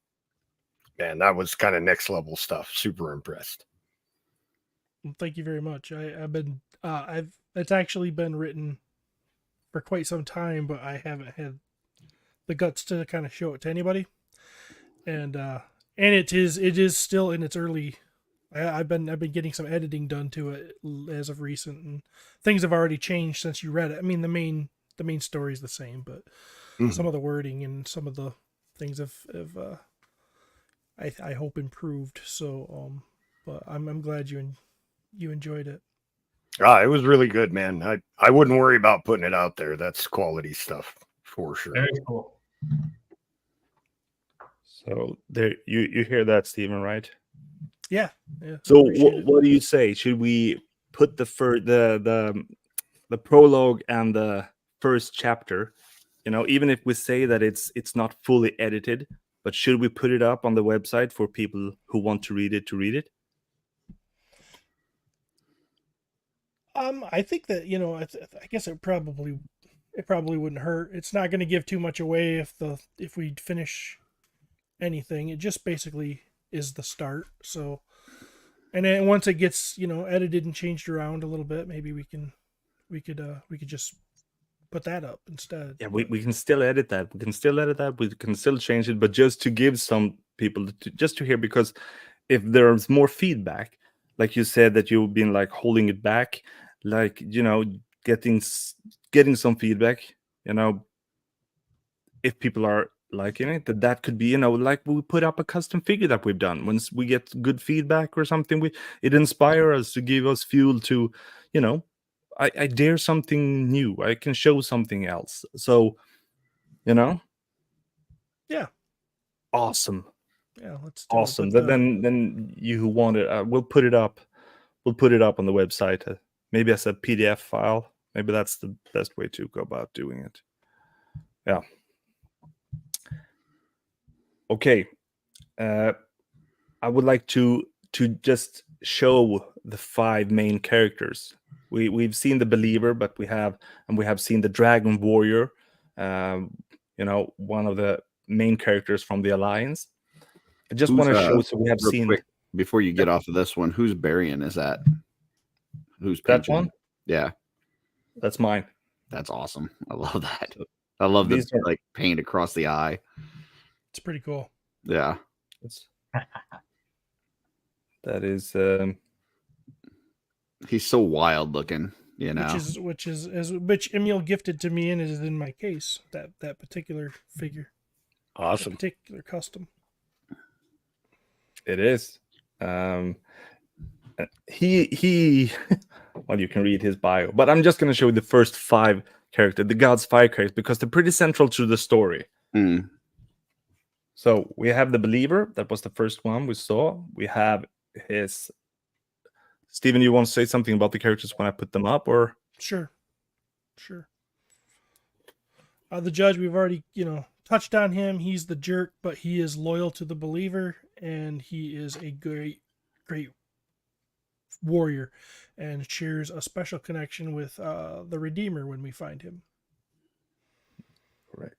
man, that was kind of next level stuff. Super impressed. Well, thank you very much. It's actually been written for quite some time, but I haven't had the guts to kind of show it to anybody. And it is still in its early. I've been getting some editing done to it as of recent, and things have already changed since you read it. I mean, the main story is the same, but some of the wording and some of the things have I hope improved. So but I'm glad you enjoyed it. It was really good, man. I wouldn't worry about putting it out there. That's quality stuff for sure. Very cool. So there, you hear that, Stephen, right? Yeah. So appreciate it. what do you say? Should we put the prologue and the first chapter? Even if we say that it's not fully edited, but should we put it up on the website for people who want to read it? I think that I guess it probably wouldn't hurt. It's not going to give too much away if we finish anything. It just basically is the start. So, and then once it gets edited and changed around a little bit, maybe we could just put that up instead. Yeah, we can still edit that. We can still change it, but just to give some people just to hear, because if there's more feedback, like you said that you've been like holding it back, like getting some feedback, if people are liking it, that could be like we put up a custom figure that we've done. Once we get good feedback or something, it inspires us to give us fuel to I dare something new. I can show something else. So, Yeah. Awesome. Yeah, let's do Awesome. it. But, then you who want it, we'll put it up. We'll put it up on the website, maybe as a PDF file. Maybe that's the best way to go about doing it. Yeah. Okay. I would like to just show the 5 main characters. We've seen the Believer, but we have seen the Dragon Warrior, one of the main characters from the Alliance. I just want to show, so we have real seen quick, before you get off of this one, whose Barian is that? Who's that painting? one. Yeah, That's mine. that's awesome. I love that. I love the like paint across the eye. it's pretty cool. Yeah, that is. he's so wild looking. Which Emil gifted to me and is in my case. That particular figure. Awesome. That particular custom. It is. He well, you can read his bio, but I'm just going to show you the first 5 characters, the God's Fire characters, because they're pretty central to the story. Mm. So we have the believer. That was the first one we saw. We have his. Steven, you want to say something about the characters when I put them up, or? Sure. The judge, we've already, touched on him. He's the jerk, but he is loyal to the believer, and he is a great warrior, and shares a special connection with the Redeemer when we find him. Right.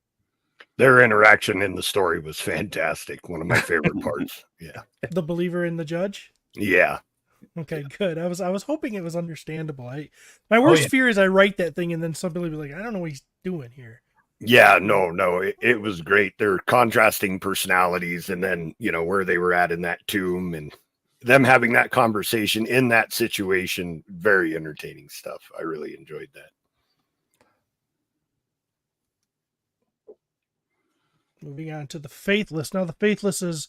Their interaction in the story was fantastic. One of my favorite parts. Yeah. The believer and the judge. Yeah. Okay, good. I was hoping it was understandable. My worst fear is I write that thing and then somebody will be like, I don't know what he's doing here. Yeah, no, it was great. They're contrasting personalities, and then where they were at in that tomb, and them having that conversation in that situation. Very entertaining stuff. I really enjoyed that. Moving on to the Faithless. Now the Faithless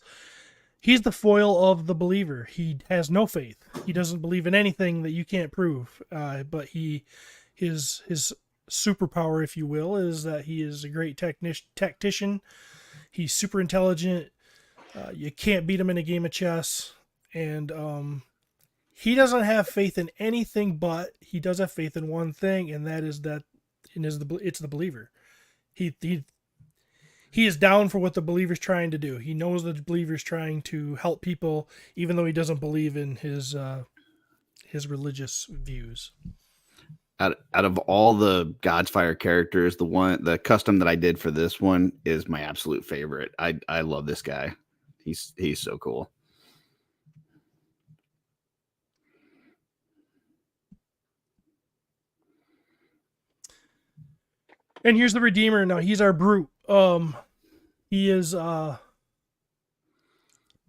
he's the foil of the believer. He has no faith. He doesn't believe in anything that you can't prove. But his superpower, if you will, is that he is a great tactician. He's super intelligent. You can't beat him in a game of chess. And he doesn't have faith in anything, but he does have faith in one thing, and that is that it's the believer. He is down for what the believer's trying to do. He knows that the believer's trying to help people, even though he doesn't believe in his religious views. Out of all the Godfire characters, the custom that I did for this one is my absolute favorite. I love this guy. He's so cool. And here's the Redeemer. Now he's our brute. He is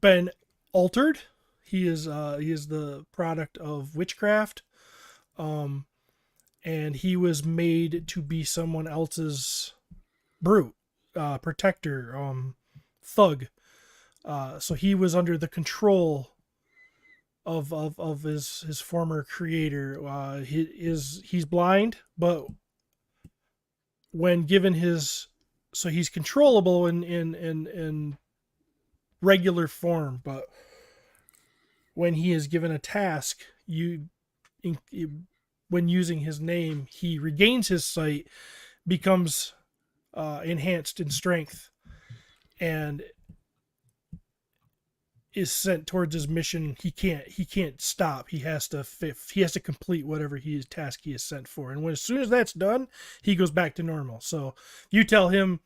been altered. He is the product of witchcraft. And he was made to be someone else's brute, protector, thug. So he was under the control of his former creator. He's blind, but when given so he's controllable in regular form, but when he is given a task, when using his name, he regains his sight, becomes enhanced in strength, and is sent towards his mission. He can't stop. He has to complete whatever task he is sent for. And as soon as that's done, he goes back to normal. So you tell him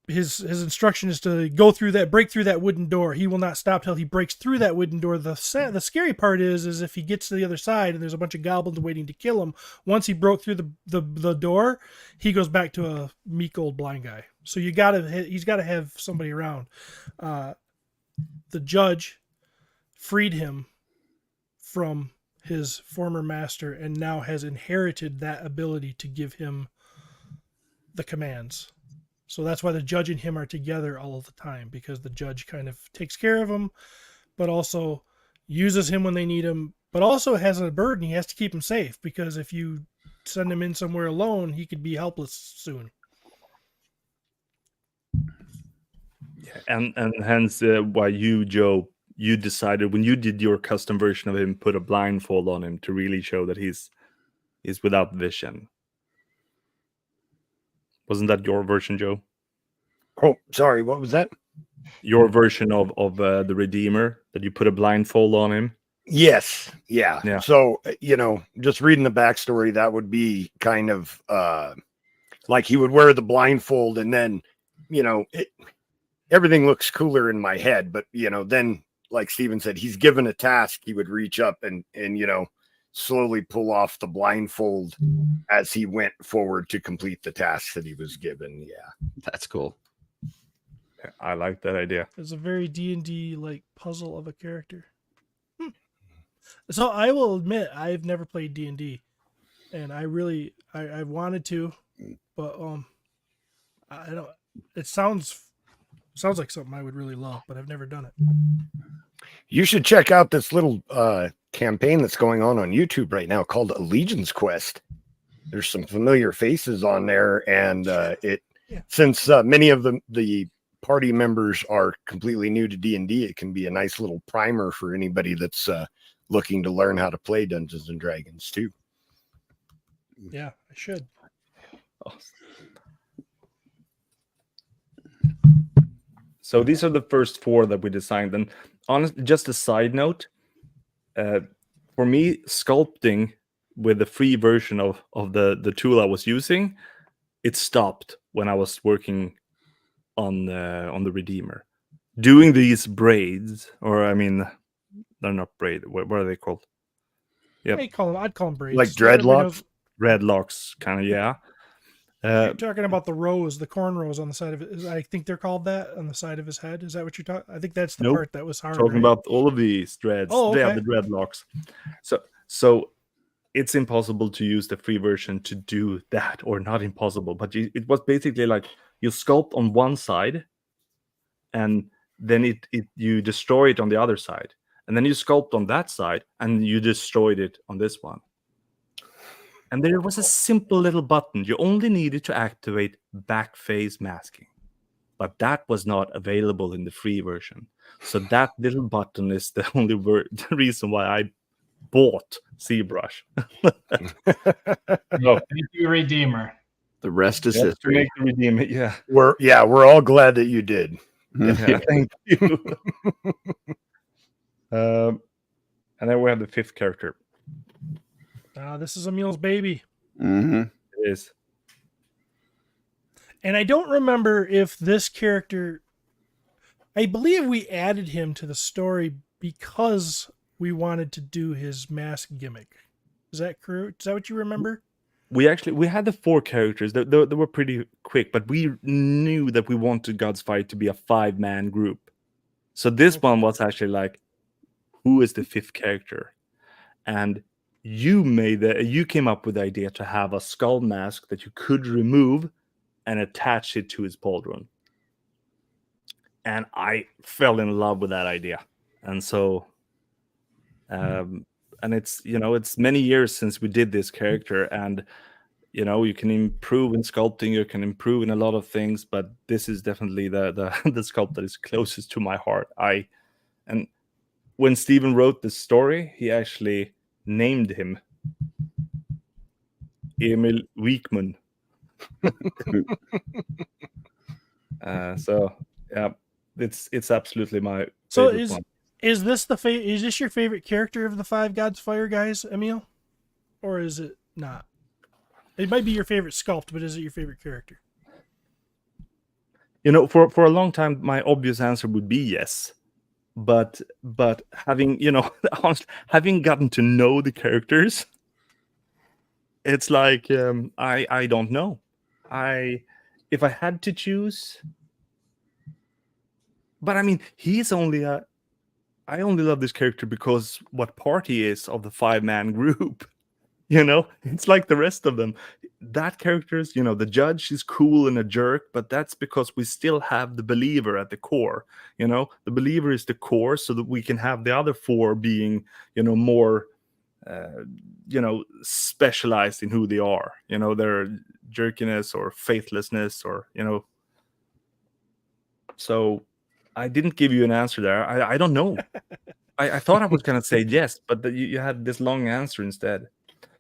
his instruction is to break through that wooden door. He will not stop till he breaks through that wooden door. The scary part is if he gets to the other side and there's a bunch of goblins waiting to kill him, once he broke through the door, he goes back to a meek old blind guy. So he's got to have somebody around. The judge freed him from his former master and now has inherited that ability to give him the commands. So that's why the judge and him are together all of the time, because the judge kind of takes care of him, but also uses him when they need him, but also has a burden. He has to keep him safe, because if you send him in somewhere alone, he could be helpless soon. And hence why you, Joe, you decided when you did your custom version of him, put a blindfold on him to really show that he's without vision. Wasn't that your version, Joe? Oh, sorry. What was that? Your version of the Redeemer, that you put a blindfold on him? Yes. Yeah. Yeah. So, just reading the backstory, that would be kind of like he would wear the blindfold, and then, everything looks cooler in my head. But, then, like Steven said, he's given a task. He would reach up and slowly pull off the blindfold as he went forward to complete the task that he was given. Yeah. That's cool. I like that idea. It's a very D&D like puzzle of a character. So I will admit I've never played D&D, and I wanted to, but I don't. It sounds like something I would really love, but I've never done it. You should check out this little campaign that's going on YouTube right now called LegionsCast. There's some familiar faces on there, and Yeah. Since many of the party members are completely new to D&D, it can be a nice little primer for anybody that's looking to learn how to play Dungeons and Dragons too. Yeah, I should. So these are the first 4 that we designed. And honestly, just a side note, for me, sculpting with the free version of the tool I was using, it stopped when I was working on the Redeemer. Doing these braids, or I mean, they're not braid. What are they called? Yep. I'd call them braids. Like Everybody dreadlocks? knows- Dreadlocks, kind of, yeah. You're talking about the rows, the corn rows on the side of it. I think they're called that on the side of his head. Is that what you're talking? I think that's the Nope. part that was hard. Talking right? about all of these dreads. Oh, They have okay. the dreadlocks. So it's impossible to use the free version to do that, or not impossible, but it was basically like you sculpt on one side, and then you destroy it on the other side, and then you sculpt on that side, and you destroyed it on this one. And there was a simple little button. You only needed to activate back face masking, but that was not available in the free version. So that little button is the only the reason why I bought ZBrush. No, Thank you, Redeemer. The rest is to history. make the redeem it, yeah. We're all glad that you did. Yeah, thank you. And then we have the 5th character. This is Emil's baby. Mm-hmm. It is. And I don't remember if this character, I believe we added him to the story because we wanted to do his mask gimmick. Is that correct? Is that what you remember? We had the 4 characters. They were pretty quick, but we knew that we wanted God's Fire to be a 5-man group. So this one was actually like, who is the 5th character? And you came up with the idea to have a skull mask that you could remove and attach it to his pauldron. And I fell in love with that idea. And so and it's many years since we did this character, and you can improve in sculpting, you can improve in a lot of things, but this is definitely the the sculpt that is closest to my heart. And when Steven wrote this story, he actually named him Emil Wiekman. So yeah, it's absolutely my favorite one. Is this is this your favorite character of the 5 Gods Fire guys, Emil? Or is it not? It might be your favorite sculpt, but is it your favorite character? For a long time, my obvious answer would be yes. But having, honestly, having gotten to know the characters, it's like I don't know. If I had to choose, but I mean, I only love this character because what part he is of the 5-man group. It's like the rest of them. That character's, the judge is cool and a jerk, but that's because we still have the believer at the core. The believer is the core, so that we can have the other 4 being, more, specialized in who they are. Their jerkiness or faithlessness, or, So I didn't give you an answer there. I don't know. I thought I was going to say yes, but you had this long answer instead.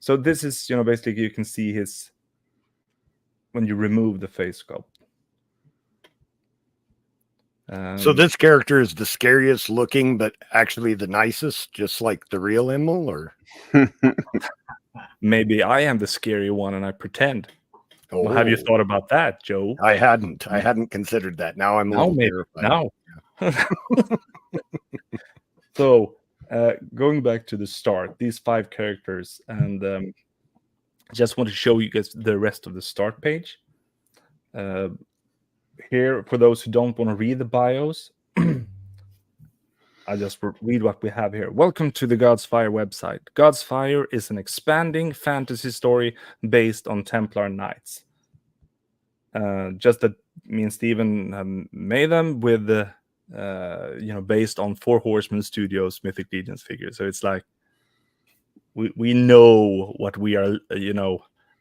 So this is, basically you can see his, when you remove the face sculpt. So this character is the scariest looking, but actually the nicest, just like the real Emil, or maybe I am the scary one and I pretend. Oh, Well, have you thought about that, Joe? I hadn't considered that. Now I'm a little terrified. Now. So going back to the start, these 5 characters, and just want to show you guys the rest of the start page. Here, for those who don't want to read the bios, I just read what we have here. Welcome to the God's Fire website. God's Fire is an expanding fantasy story based on Templar Knights. Just that me and Steven made them with based on 4 Horsemen Studios Mythic Legions figures. So it's like we know what we are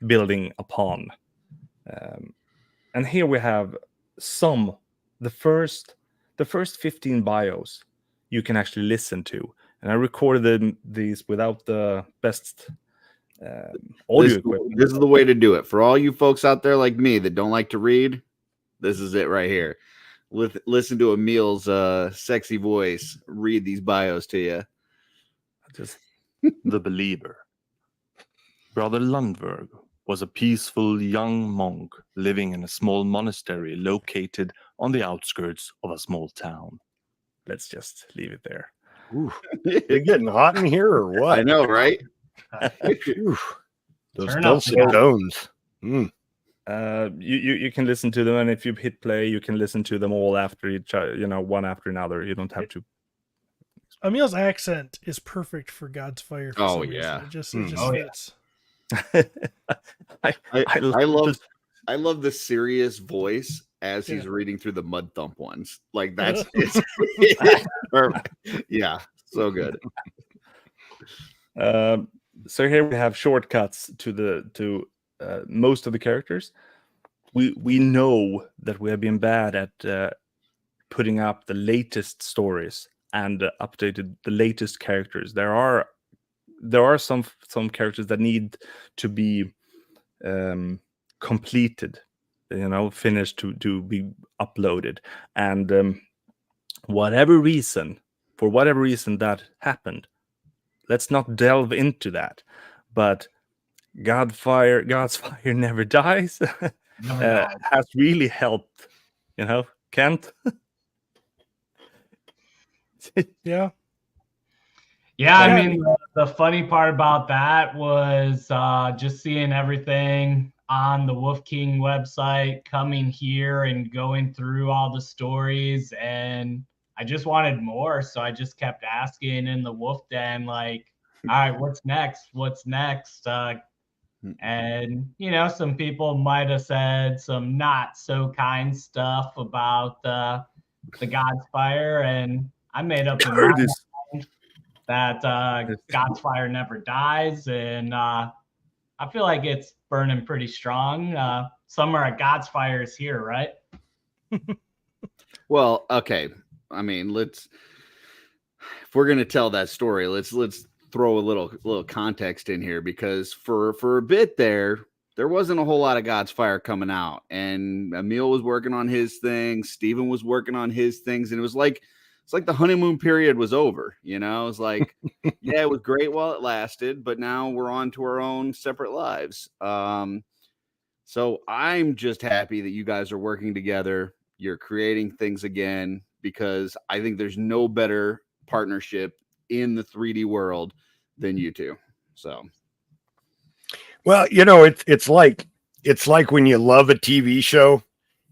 building upon. And here we have the first 15 bios you can actually listen to. And I recorded these without the best audio equipment. This is the way to do it. For all you folks out there like me that don't like to read, this is it right here. Listen to Emil's sexy voice read these bios to you. Just The Believer. Brother Lundberg was a peaceful young monk living in a small monastery located on the outskirts of a small town. let's just leave it there. Ooh, it getting hot in here or what? I know, right? Ooh, those Turn up, dulcet yeah. tones. Mm. You can listen to them, and if you hit play, you can listen to them all after each, one after another. You don't have to. Emil's accent is perfect for God's Fire. For Oh, some reason. yeah. It just Oh, yeah. fits. I love the serious voice as he's reading through the Mud Thump ones. Like that's it's perfect. Yeah, so good. So here we have shortcuts to most of the characters. We know that we have been bad at putting up the latest stories and updated the latest characters. There are some characters that need to be completed, finished to be uploaded, and for whatever reason that happened, let's not delve into that. But God's Fire Never Dies has really helped, Kent. Yeah. Yeah, I mean, the funny part about that was just seeing everything on the Wolf King website, coming here and going through all the stories, and I just wanted more, so I just kept asking in the Wolf Den, like, all right, what's next? What's next? And, some people might have said some not so kind stuff about the God's Fire, and I made up in my mind that God's Fire Never Dies, and I feel like it's burning pretty strong. Summer at God's Fire is here, right? Well, okay. I mean, if we're gonna tell that story, let's throw a little context in here, because for a bit there wasn't a whole lot of God's Fire coming out, and Emil was working on his things, Steven was working on his things, and it's like the honeymoon period was over. It was like, yeah, it was great while it lasted, but now we're on to our own separate lives. So I'm just happy that you guys are working together. You're creating things again, because I think there's no better partnership in the 3D world than you two. So, Well, it's like when you love a TV show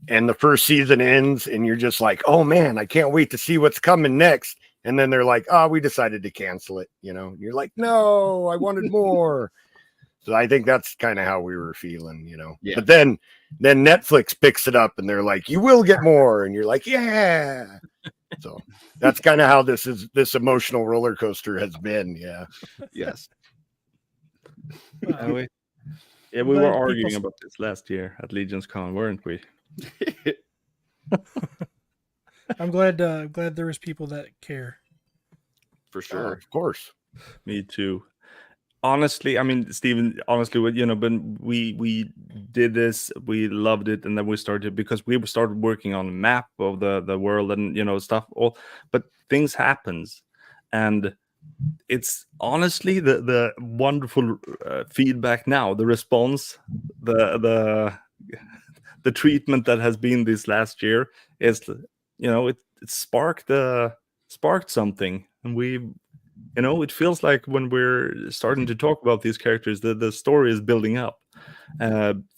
and the first season ends and you're just like, oh man, I can't wait to see what's coming next. And then they're like, oh, we decided to cancel it. You're like, no, I wanted more. So I think that's kind of how we were feeling, Yeah. But then Netflix picks it up and they're like, you will get more. And you're like, yeah. So that's kind of how this emotional roller coaster has been. Yeah. yes. We were arguing about this last year at LegionsCon, weren't we? I'm glad there was people that care. For Oh, sure. of course. Me too. Honestly, I mean, Steven, honestly, when we did this, we loved it, and then we started working on a map of the world and stuff. But things happens, and it's honestly the wonderful feedback now, the response, the treatment that has been this last year is, it sparked something, and we. It feels like when we're starting to talk about these characters, the story is building up.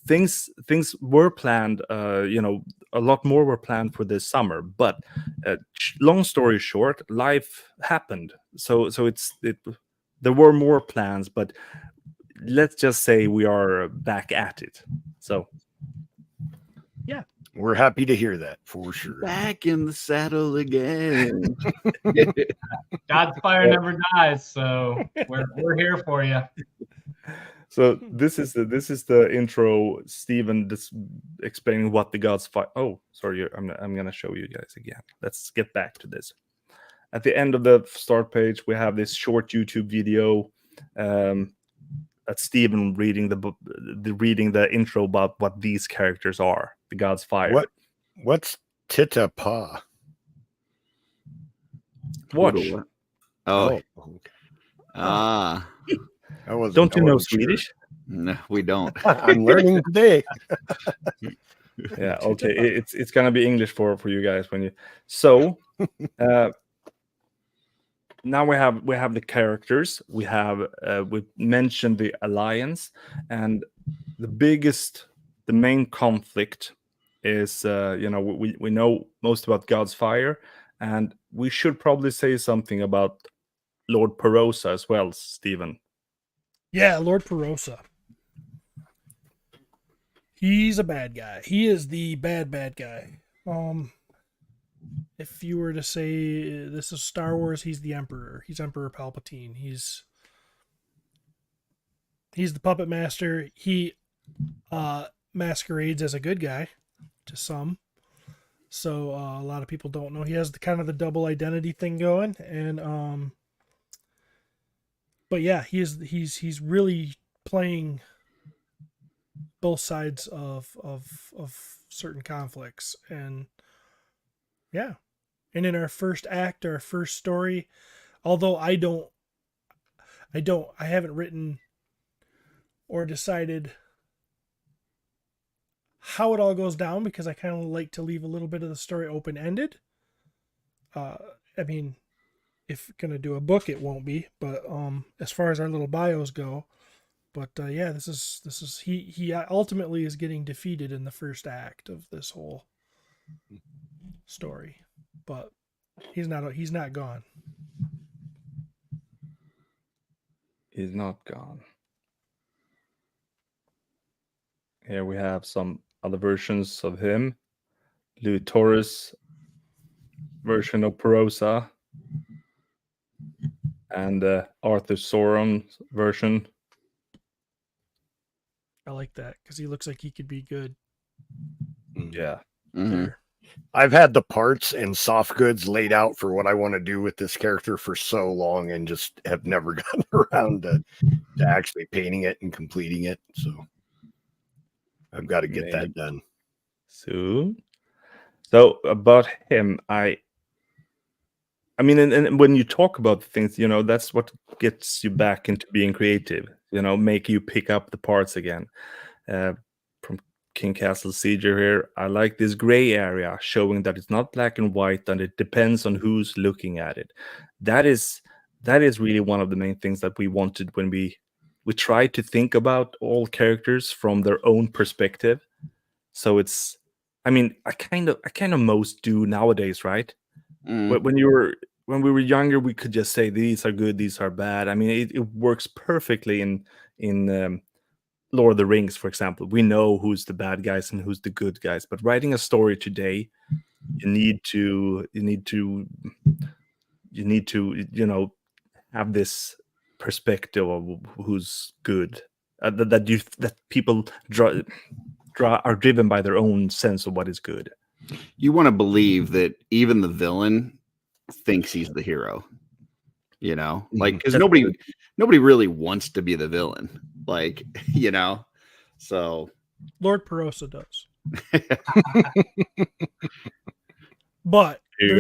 Things were planned, a lot more were planned for this summer. But long story short, life happened. So there were more plans, but let's just say we are back at it. So. Yeah. We're happy to hear that for sure. Back in the saddle again. God's Fire Never Dies, so we're here for you. So this is the intro, Stephen, just explaining what the gods fight. Oh, sorry, I'm gonna show you guys again. Let's get back to this. At the end of the start page, we have this short YouTube video. That's Stephen reading the intro about what these characters are. The gods fire. What's Tita Pa? Watch. Oh, Okay. ah, Don't you know Swedish? no, we don't. I'm learning today. Yeah, okay. It's gonna be English for you guys when you. So, now we have the characters. We mentioned the alliance, and the main conflict is we know most about God's fire, and we should probably say something about Lord Perosa as well, Stephen. Yeah, Lord Perosa. He's a bad guy. He is the bad guy. If you were to say this is Star Wars, he's the Emperor. He's Emperor Palpatine. He's the puppet master. He masquerades as a good guy to some. So a lot of people don't know. He has the kind of the double identity thing going, and but yeah, he's really playing both sides of certain conflicts, and yeah. And in our first act, our first story, although I haven't written or decided how it all goes down, because I kind of like to leave a little bit of the story open-ended. I mean, if gonna do a book, it won't be, but as far as our little bios go, but yeah, this is he ultimately is getting defeated in the first act of this whole story, but he's not gone. He's not gone. Here we have some other versions of him. Louis Torres version of Perosa, and Arthur Sauron's version. I like that because he looks like he could be good. Yeah. Mhm. I've had the parts and soft goods laid out for what I want to do with this character for so long, and just have never gotten around to actually painting it and completing it. So I've got to get that done soon. So about him, I mean, and when you talk about things, that's what gets you back into being creative. Make you pick up the parts again. From King Castle Sieger here, I like this gray area showing that it's not black and white, and it depends on who's looking at it. That is really one of the main things that we wanted when we tried to think about all characters from their own perspective. So it's, I mean, I kind of most do nowadays, right? Mm. When we were younger, we could just say these are good, these are bad. I mean, it works perfectly in Lord of the Rings, for example. We know who's the bad guys and who's the good guys. But writing a story today, you need to have this perspective of who's good. That people are driven by their own sense of what is good. You want to believe that even the villain thinks he's the hero, like, because nobody really wants to be the villain, like, so Lord Perosa does. But in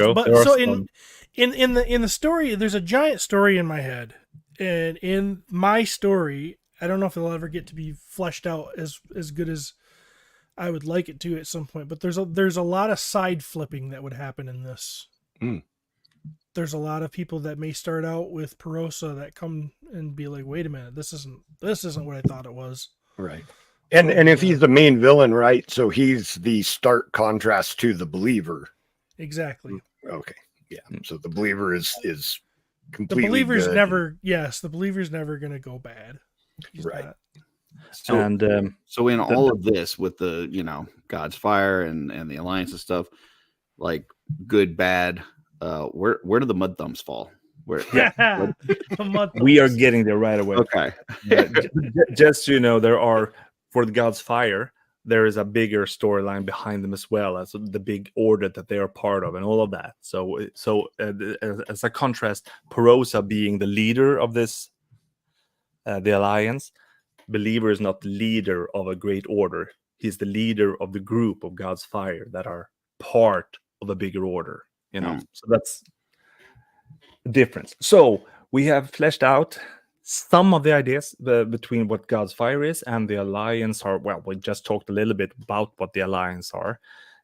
the story, there's a giant story in my head, and in my story, I don't know if it'll ever get to be fleshed out as good as I would like it to at some point, but there's a lot of side flipping that would happen in this. There's a lot of people that may start out with Perosa that come and be like, wait a minute, this isn't what I thought it was. right. And if he's the main villain, right? So he's the stark contrast to the believer. Exactly. Okay. Yeah. So the believer is completely the believer's good. the believer's never gonna go bad. He's right. not. So, and so in all of this, with the God's fire and the alliance and stuff, like good, bad, where do the Mud Thumps fall? Where, The Mud We are Thumps. getting there right away. okay. Just so you know, there are, for the God's Fire, there is a bigger storyline behind them as well, as the big order that they are part of and all of that. So as a contrast, Perosa being the leader of this, the alliance, Believer is not the leader of a great order. He's the leader of the group of God's Fire that are part of a bigger order, you know. So that's the difference. So we have fleshed out some of the ideas between what God's Fire is and the Alliance are. Well, we just talked a little bit about what the Alliance are.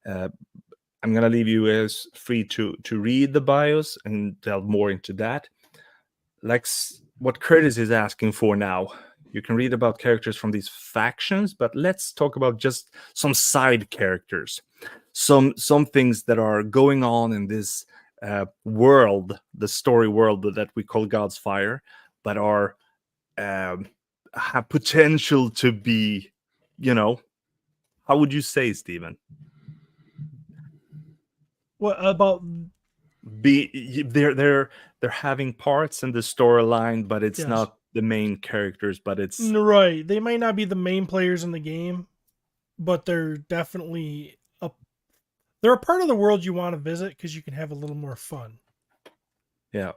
I'm gonna leave you as free to read the bios and delve more into that. Like what Curtis is asking for now. You can read about characters from these factions, but let's talk about just some side characters, some things that are going on in this world, the story world that we call God's Fire, but are have potential to be, you know, how would you say, Stephen? What about They're having parts in the storyline, but it's Yes. not the main characters, but it's right? They might not be the main players in the game, but they're definitely they're a part of the world you want to visit because you can have a little more fun. yeah.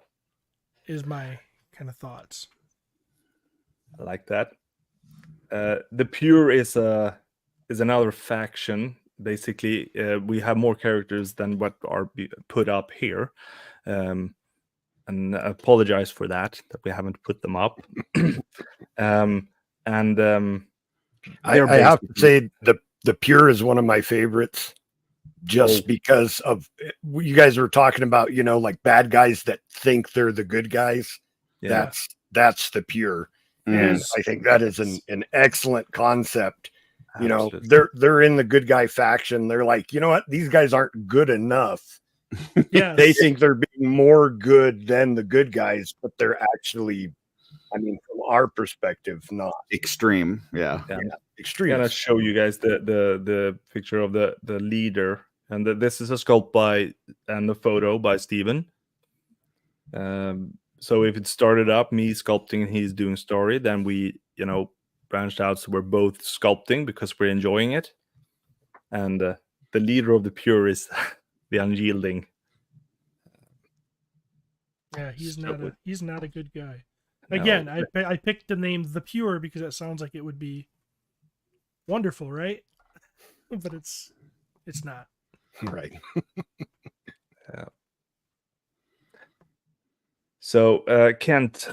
Is my kind of thoughts. I like that. The Pure is another faction. Basically, we have more characters than what are put up here, and I apologize for that we haven't put them up. I have to say the Pure is one of my favorites, just because of you guys were talking about, you know, like bad guys that think they're the good guys. Yeah. That's the Pure. And I think that is an excellent concept. You know, they're in the good guy faction. They're like, you know what? These guys aren't good enough. Yeah, They think they're being more good than the good guys, but they're actually, I mean, from our perspective, not Extreme. Yeah. extreme. I'm gonna show you guys the picture of the leader, and this is a sculpt and a photo by Steven. So if it started up me sculpting and he's doing story, then we, you know, branched out, so we're both sculpting because we're enjoying it. And the leader of the Pure is the Unyielding. Yeah, he's not a good guy. No. Again, I picked the name The Pure because it sounds like it would be wonderful, right? But it's not. Right. Yeah. So Kent,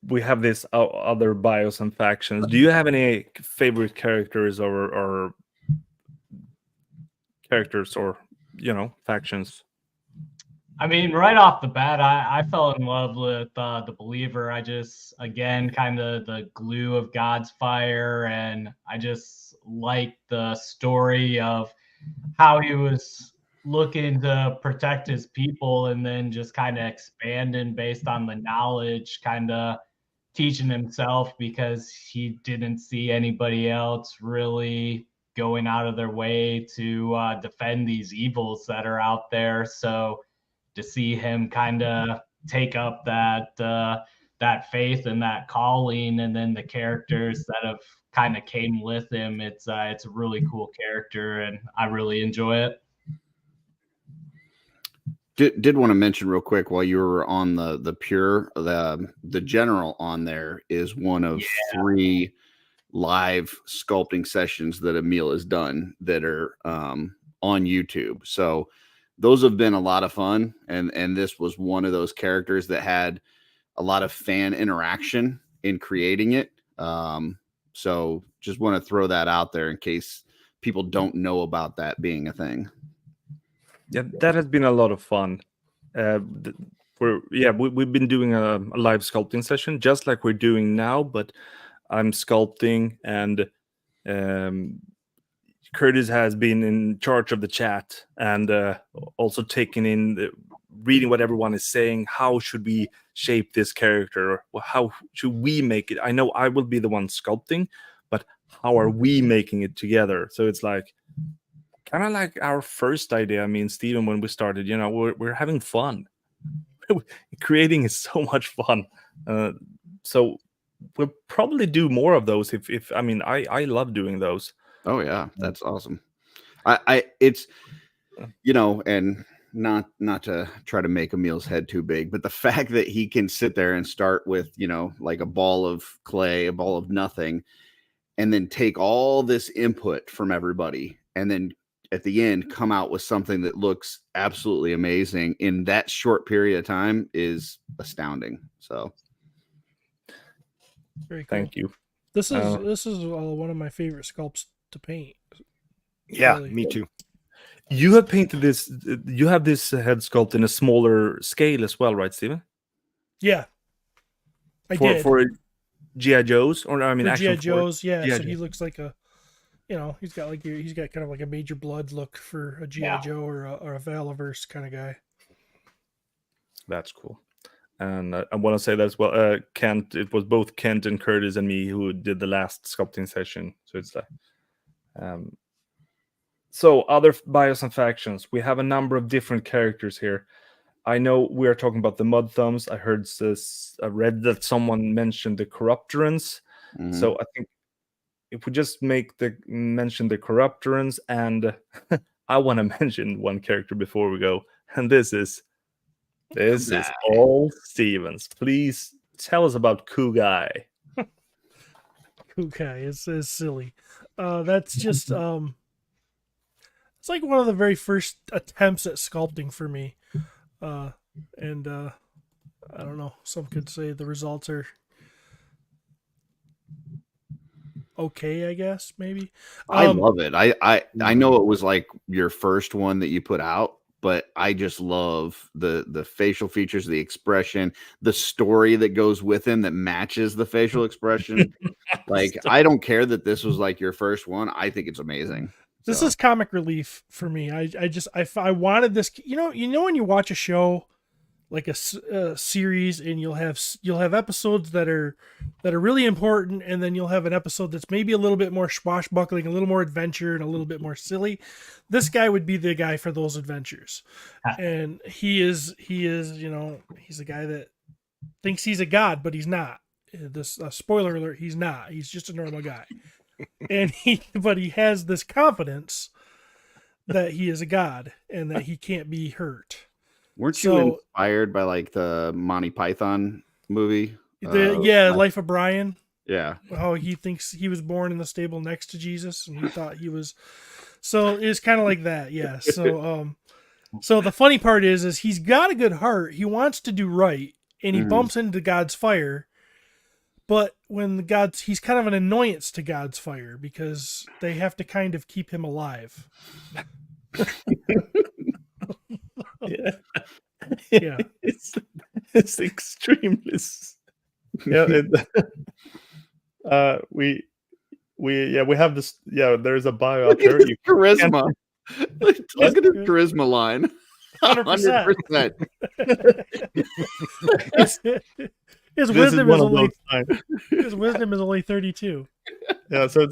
we have this other bios and factions. Do you have any favorite characters or you know, factions? I mean, right off the bat, I fell in love with the Believer. I just, again, kind of the glue of God's Fire, and I just like the story of how he was looking to protect his people and then just kind of expanding based on the knowledge, kind of teaching himself because he didn't see anybody else really going out of their way to defend these evils that are out there. So to see him kind of take up that faith and that calling, and then the characters that have kind of came with him, it's a really cool character, and I really enjoy it. Did want to mention real quick while you were on the Pure, the general on there is one of 3 live sculpting sessions that Emil has done that are on YouTube. So those have been a lot of fun, and this was one of those characters that had a lot of fan interaction in creating it. So just want to throw that out there in case people don't know about that being a thing. Yeah, that has been a lot of fun. We've been doing a live sculpting session just like we're doing now, but I'm sculpting, and Curtis has been in charge of the chat and also taking in reading what everyone is saying. How should we shape this character? How should we make it? I know I will be the one sculpting, but how are we making it together? So it's like kind of like our first idea. I mean, Steven, when we started, you know, we're having fun. creating is so much fun. So we'll probably do more of those. If I mean, I love doing those. Oh yeah, that's awesome. It's and not to try to make Emil's head too big, but the fact that he can sit there and start with like a ball of clay, a ball of nothing, and then take all this input from everybody, and then at the end come out with something that looks absolutely amazing in that short period of time is astounding. So Very cool. Thank you. This is one of my favorite sculpts to paint. Yeah, Really. me too. You have painted this. You have this head sculpt in a smaller scale as well, right, Steven? Yeah, I did. For G.I. Joes, or I mean, for Action G.I. Joes, yeah. G.I. So he Joes. looks like he's got kind of like a Major Blood look for a G.I. Yeah. Joe or a Valaverse kind of guy. That's cool. And I want to say that as well. Kent, it was both Kent and Curtis and me who did the last sculpting session. So it's like, so other bios and factions. We have a number of different characters here. I know we are talking about the Mud Thumbs. I read that someone mentioned the Corruptorans. mhm. So I think if we just mention the Corruptorans, and I want to mention one character before we go, and this is all Stevens. Please tell us about Kugai. Kukai is silly. That's just it's like one of the very first attempts at sculpting for me. And I don't know, some could say the results are okay, I guess, maybe. I love it. I know it was like your first one that you put out, but I just love the facial features, the expression, the story that goes with him that matches the facial expression. Like, I don't care that this was like your first one. I think it's amazing. This So, is comic relief for me. I wanted this. You know when you watch a show, like a series, and you'll have episodes that are really important, and then you'll have an episode that's maybe a little bit more swashbuckling, a little more adventure, and a little bit more silly. This guy would be the guy for those adventures, and he is he's a guy that thinks he's a god, but he's not. This spoiler alert: he's not. He's just a normal guy. And he has this confidence that he is a god and that he can't be hurt. weren't you inspired by like the Monty Python movie? Life of Brian. Yeah. How he thinks he was born in the stable next to Jesus, and he thought he was. So it's kind of like that, yeah. So so the funny part is he's got a good heart. He wants to do right, and he bumps into God's fire. But when he's kind of an annoyance to God's fire because they have to kind of keep him alive. Yeah. Yeah. It's extremely. Yeah. We have this. Yeah, there's a bio up Look at here. his charisma. Look at his charisma line. 100%. 100%. His wisdom is only 32. Yeah, so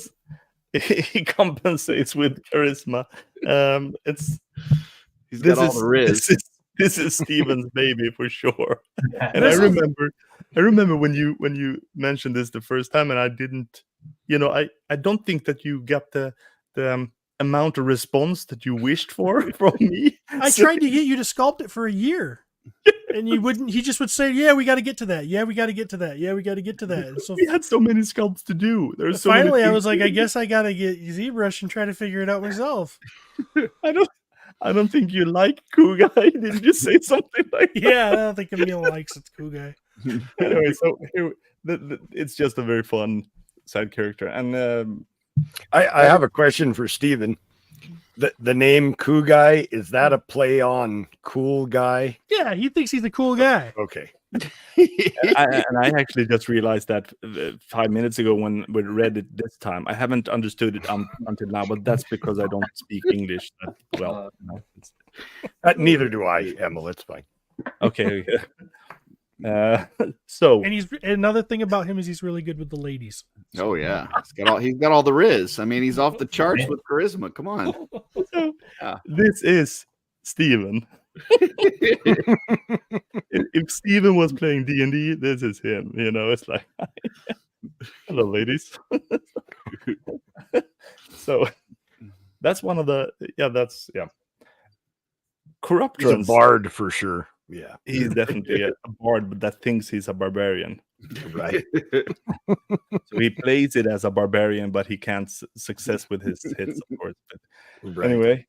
he compensates with charisma. He's got all the riz. This is Steven's baby for sure. And I remember when you mentioned this the first time, and I didn't, I don't think that you got the amount of response that you wished for from me. I tried to get you to sculpt it for a year. And you wouldn't. He just would say, "Yeah, we got to get to that. Yeah, we got to get to that. Yeah, we got to get to that." And so we had so many sculpts to do. There's so finally, many I was like, "I guess I got to get ZBrush and try to figure it out myself." I don't think you like Kugai. Didn't you say something like that? Yeah, I don't think Emil likes it, Kugai. Anyway, so here, it's just a very fun side character, and I have a question for Steven. The name Kugai, is that a play on cool guy? Yeah, he thinks he's a cool guy. Okay. I actually just realized that 5 minutes ago when we read it this time. I haven't understood it until now, but that's because I don't speak English that well. Neither do I, Emil. It's fine. Okay. So, And another thing about him is he's really good with the ladies. Oh yeah, he's got all the riz. I mean, he's off the charts with charisma. Come on. this is Steven. If Steven was playing D&D, this is him. You know, it's like, hello, ladies. So that's one of the corrupt He's a runs. bard for sure. Yeah, He's definitely a bard, but that thinks he's a barbarian. right. So he plays it as a barbarian, but he can't success with his hits, of course. But Right. anyway,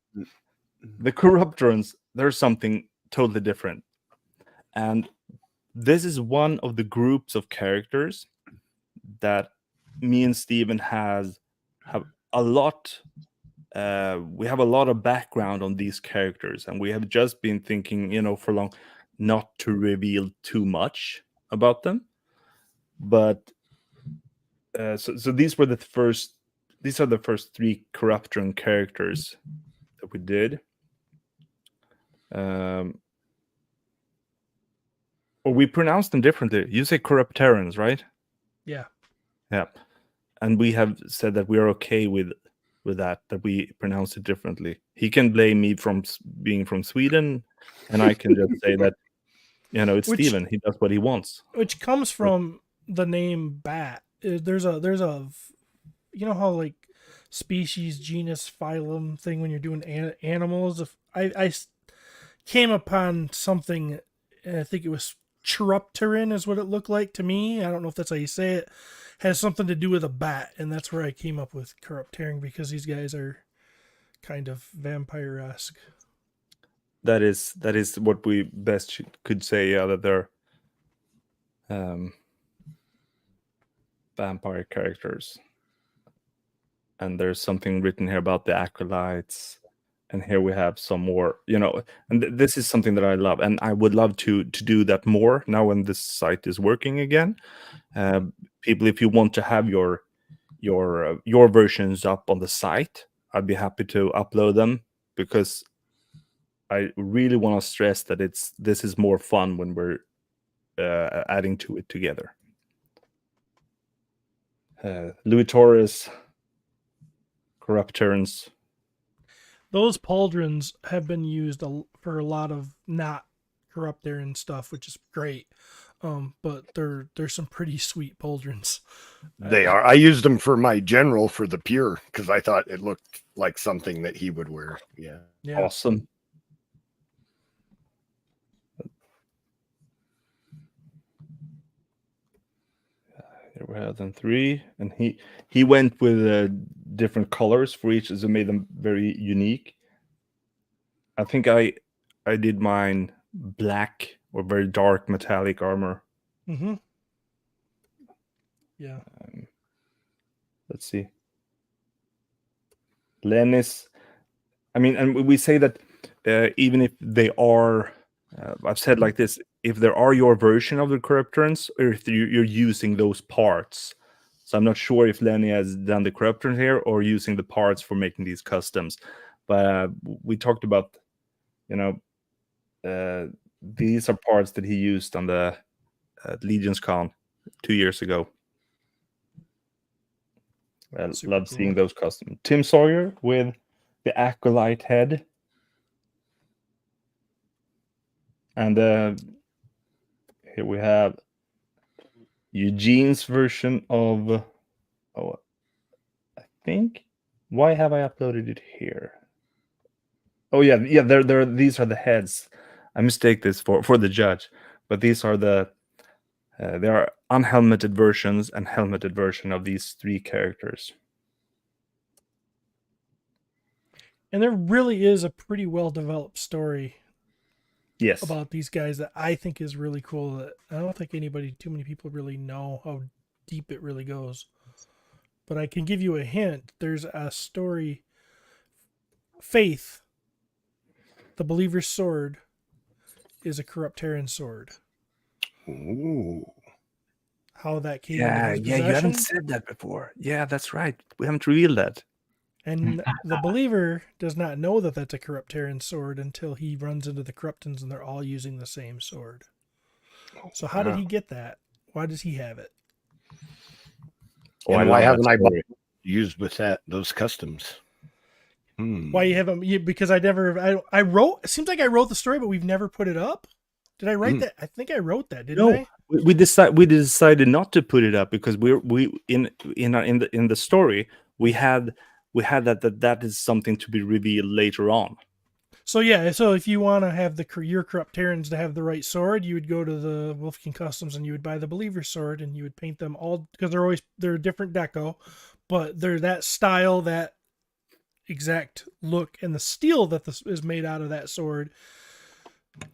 the corrupt runs, there's something totally different. And this is one of the groups of characters that me and Steven have a lot. We have a lot of background on these characters, and we have just been thinking, you know, for long, not to reveal too much about them. But so these were the first. These are the first 3 corruption characters that we did. Or we pronounce them differently. You say corrupterans, right? Yeah. Yeah. And we have said that we are okay with that we pronounce it differently. He can blame me from being from Sweden, and I can just say that, you know, it's Steven. He does what he wants. Which comes from the name bat. There's a you know how like species, genus, phylum thing when you're doing animals. If I came upon something, I think it was Chiropteran is what it looked like to me. I don't know if that's how you say it. Has something to do with a bat, and that's where I came up with Corrupteran, because these guys are kind of vampire-esque. That is what we best could say. Yeah, that they're vampire characters. And there's something written here about the acolytes. And here we have some more, you know, and this is something that I love, and I would love to do that more now when this site is working again. People, if you want to have your versions up on the site, I'd be happy to upload them, because I really want to stress that this is more fun when we're adding to it together. Louis Torres, Corrupterans. Those pauldrons have been used for a lot of not Corrupteran stuff, which is great. But they're some pretty sweet pauldrons. They are. I used them for my general for the pure, because I thought it looked like something that he would wear. Yeah. Awesome. Here we have them 3, and he went with different colors for each, so made them very unique. I think I did mine black or very dark metallic armor. Mm-hmm. Yeah. Let's see. Lennis. I mean, and we say that even if they are, I've said like this, if there are your version of the Corrupterans, or if you're using those parts. So I'm not sure if Lenny has done the Corrupterans here or using the parts for making these customs. But we talked about, you know, these are parts that he used on the LegionsCon 2 years ago. I love seeing those customs. Tim Sawyer with the acolyte head. And here we have Eugene's version of, I think. Why have I uploaded it here? Oh yeah, these are the heads. I mistake this for the judge, but these are there are unhelmeted versions and helmeted version of these 3 characters. And there really is a pretty well developed story. Yes. About these guys that I think is really cool. That I don't think too many people really know how deep it really goes. But I can give you a hint. There's a story. Faith, the believer's sword, is a Corrupteran sword. Ooh. How that came into his possession? You haven't said that before. Yeah, that's right. We haven't revealed that. And the believer does not know that that's a Corrupteran sword until he runs into the Corruptans and they're all using the same sword. So how did he get that? Why does he have it? And why haven't I used with those customs? Why you haven't? Because I wrote. It seems like I wrote the story, but we've never put it up. Did I write that? I think I wrote that, didn't I? We decided not to put it up because in the story we had that is something to be revealed later on. So yeah, so if you want to have your corrupt Terrans to have the right sword, you would go to the Wolf King Customs and you would buy the Believer sword and you would paint them all, because they're a different deco, but they're that style, that exact look, and the steel that is made out of that sword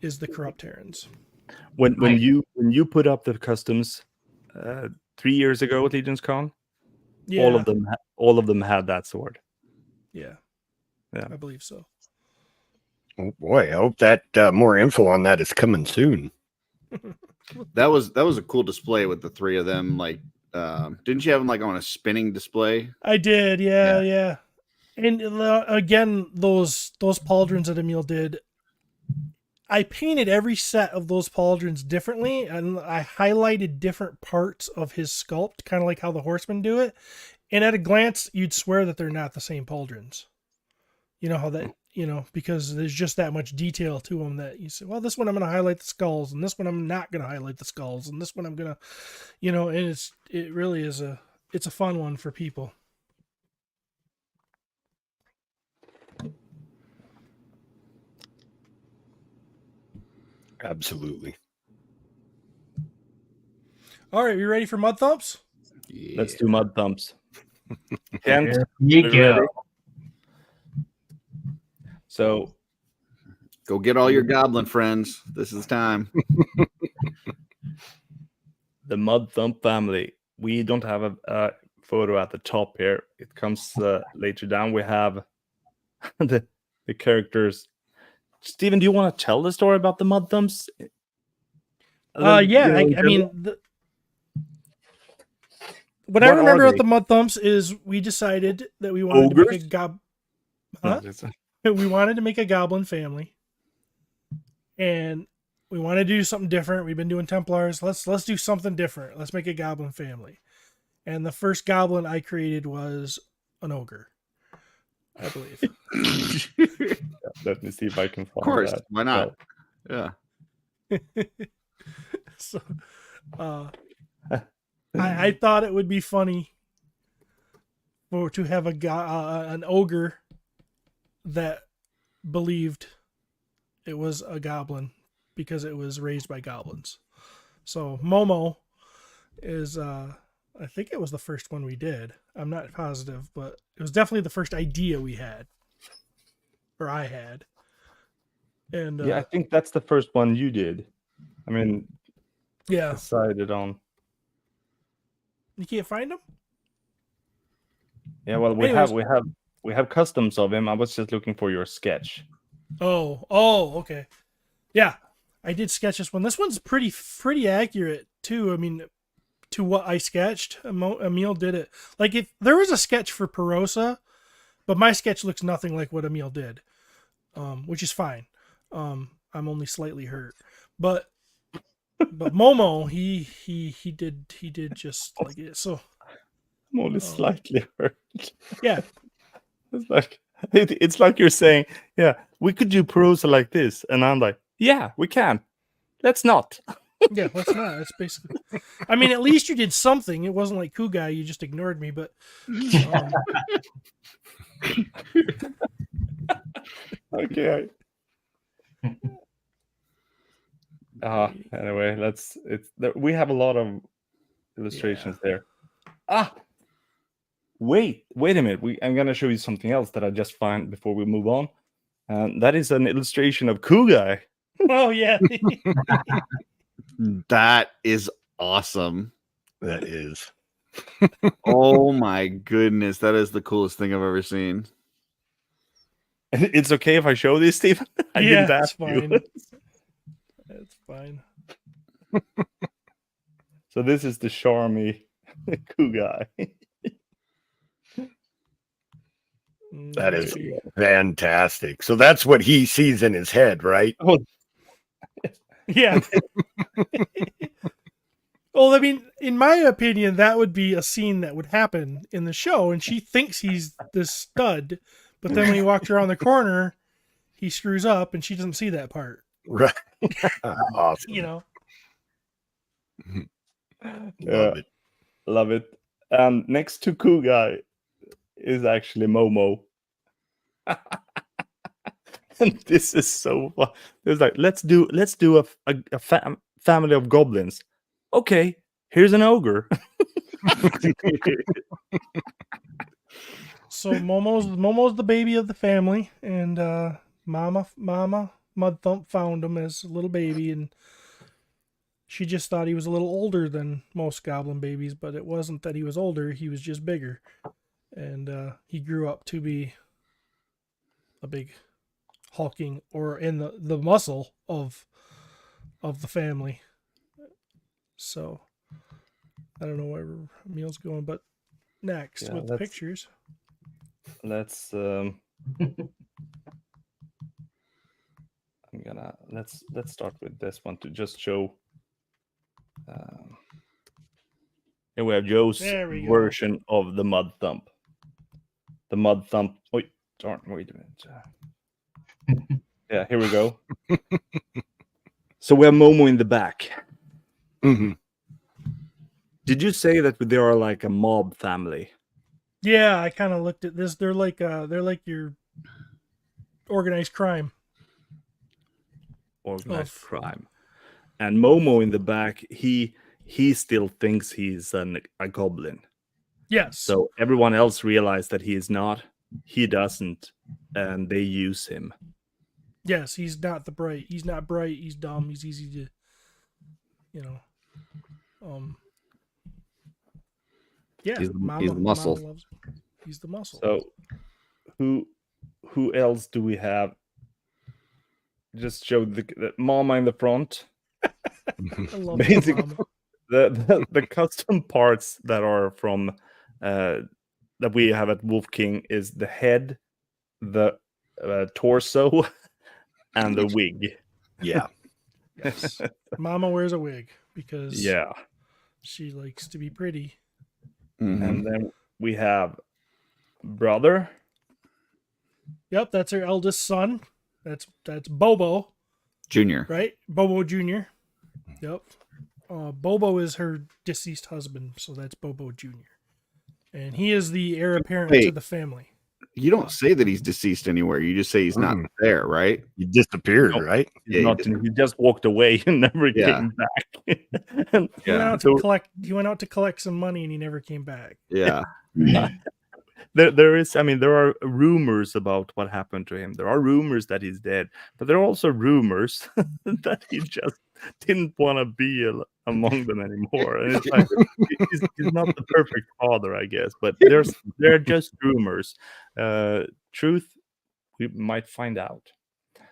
is the corrupt Terrans. When you put up the customs 3 years ago at LegionsCon, Yeah, all of them had that sword. Yeah, I believe so. Oh boy, I hope that more info on that is coming soon. That was a cool display with the three of them. Like, didn't you have them like on a spinning display? I did, yeah. And again, those pauldrons that Emil did, I painted every set of those pauldrons differently, and I highlighted different parts of his sculpt, kind of like how the horsemen do it. And at a glance, you'd swear that they're not the same pauldrons. You know how that, because there's just that much detail to them that you say, well, this one I'm going to highlight the skulls, and this one I'm not going to highlight the skulls, and this one I'm going to, and it really is it's a fun one for people. Absolutely. All right, you ready for Mud Thumps? Yeah. Let's do Mud Thumps. Kent, There you go. ready? So Go get all your goblin friends. This is time. the Mud Thump family. We don't have a photo at the top here. It comes later down. We have the characters. Steven, do you want to tell the story about the Mud Thumps? Yeah, I mean, what I remember about the Mud Thumps is we decided that we wanted to make we wanted to make a goblin family, and we wanted to do something different. We've been doing Templars. Let's do something different. Let's make a goblin family. And the first goblin I created was an ogre, I believe. Let me see if I can find Of course, that. why not? Yeah. So, I thought it would be funny to have an ogre that believed it was a goblin because it was raised by goblins. So Momo is, I think it was the first one we did. I'm not positive, but it was definitely the first idea we had, or I had. And Yeah, I think that's the first one you did. I mean, yeah, decided on. You can't find him? Yeah, well, we have customs of him. I was just looking for your sketch. Oh, okay. Yeah, I did sketch this one. This one's pretty accurate too. I mean, to what I sketched, Emil did it. Like, if there was a sketch for Perosa, but my sketch looks nothing like what Emil did, which is fine. I'm only slightly hurt, but Momo, he did just like it. So I'm only slightly hurt. Yeah, it's like you're saying, yeah, we could do Perosa like this, and I'm like, yeah, we can. Let's not. Yeah, let's not. That's basically. I mean, at least you did something. It wasn't like Kugai, you just ignored me. But okay. Anyway, we have a lot of illustrations there. Wait a minute. I'm gonna show you something else that I just found before we move on. That is an illustration of Kugai. Oh yeah. That is awesome. That is. Oh my goodness. That is the coolest thing I've ever seen. It's okay if I show this, Stephen? I didn't ask fine. you. That's fine. So this is the Charmy Kugai. That is fantastic. So that's what he sees in his head, right? Oh, yeah. Well, I mean, in my opinion, that would be a scene that would happen in the show, and she thinks he's this stud, But then when he walked around the corner, he screws up and she doesn't see that part. Right. Awesome. You know. Love it. Love it. And next to Kuga is actually Momo. And this is so fun. It's like, let's do a family of goblins. Okay, here's an ogre. So Momo's the baby of the family, and Mama Mud Thump found him as a little baby, and she just thought he was a little older than most goblin babies, but it wasn't that he was older, he was just bigger. And he grew up to be a big hulking, or in the muscle of the family. So I don't know where Emil's going, but next with the pictures. Let's let's start with this one to just show. Here we have Joe's version of the Mud Thump. The Mud Thump. Oh, darn! Wait a minute. Yeah, here we go. So we have Momo in the back. Mm-hmm. Did you say that they are like a mob family? Yeah, I kind of looked at this. They're like your organized crime. Organized crime. And Momo in the back, he still thinks he's a goblin. Yes. So everyone else realized that he is not. He doesn't, and they use him. Yes, he's not bright. He's not bright. He's dumb. He's easy to, Yeah, he's the muscle. Mama loves him. He's the muscle. So, who else do we have? Just show the Mama in the front. I love Basically, Mama. the custom parts that are from that we have at Wolf King is the head, the torso, and the wig. Yeah. Yes. Mama wears a wig because she likes to be pretty. Mm-hmm. And then we have brother. Yep, that's her eldest son. That's Bobo Junior. Right? Bobo Jr. Yep. Bobo is her deceased husband, so that's Bobo Jr. And he is the heir apparent to the family. You don't say that he's deceased anywhere. You just say he's not there, right? He disappeared, right? Yeah, he just walked away and never came back. He went out to collect. He went out to collect some money, and he never came back. Yeah. There are rumors about what happened to him. There are rumors that he's dead, but there are also rumors that he just didn't want to be among them anymore. And it's like he's not the perfect father, I guess. But they're just rumors. Truth, we might find out.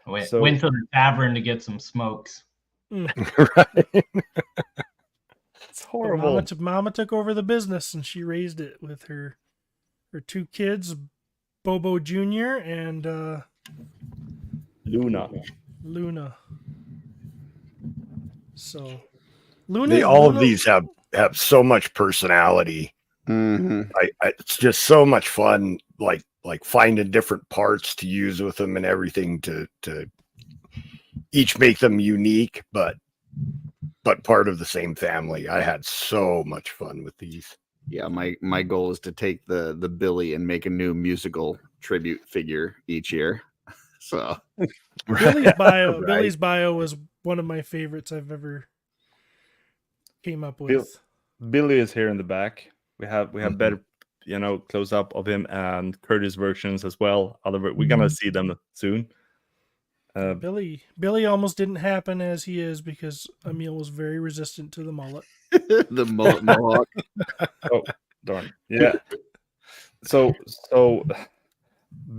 Went to the tavern to get some smokes. Right. It's horrible. Mama took over the business, and she raised it with her two kids, Bobo Jr. and Luna. So Luna. All of these have so much personality. Mm-hmm. It's just so much fun. Like finding different parts to use with them and everything to each make them unique, but part of the same family. I had so much fun with these. Yeah, my goal is to take the Billy and make a new musical tribute figure each year. So Billy's bio, right. Billy's bio was one of my favorites I've ever came up with. Billy is here in the back. We have better, close up of him and Curtis versions as well. We're gonna see them soon. Billy almost didn't happen as he is because Emil was very resistant to the mullet. The mullet mohawk. Oh, darn. Yeah. So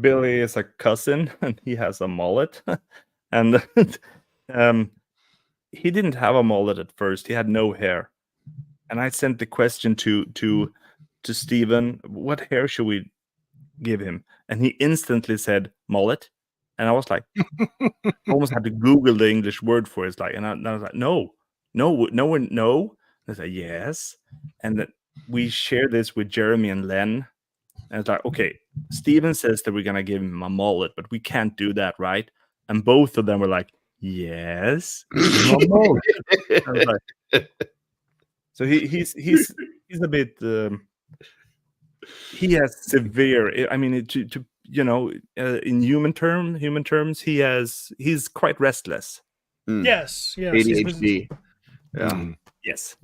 Billy is a cousin and he has a mullet. And he didn't have a mullet at first. He had no hair. And I sent the question to Steven, what hair should we give him? And he instantly said mullet. And I was like, almost had to Google the English word for it. And I was like, no. And I said, yes. And that we share this with Jeremy and Len. And it's like, okay, Steven says that we're gonna give him a mullet, but we can't do that, right? And both of them were like, yes, give him a mullet. I was like, so he's a bit. He has severe. I mean, to in human terms, he's quite restless. Yes. ADHD. Yeah. Yes.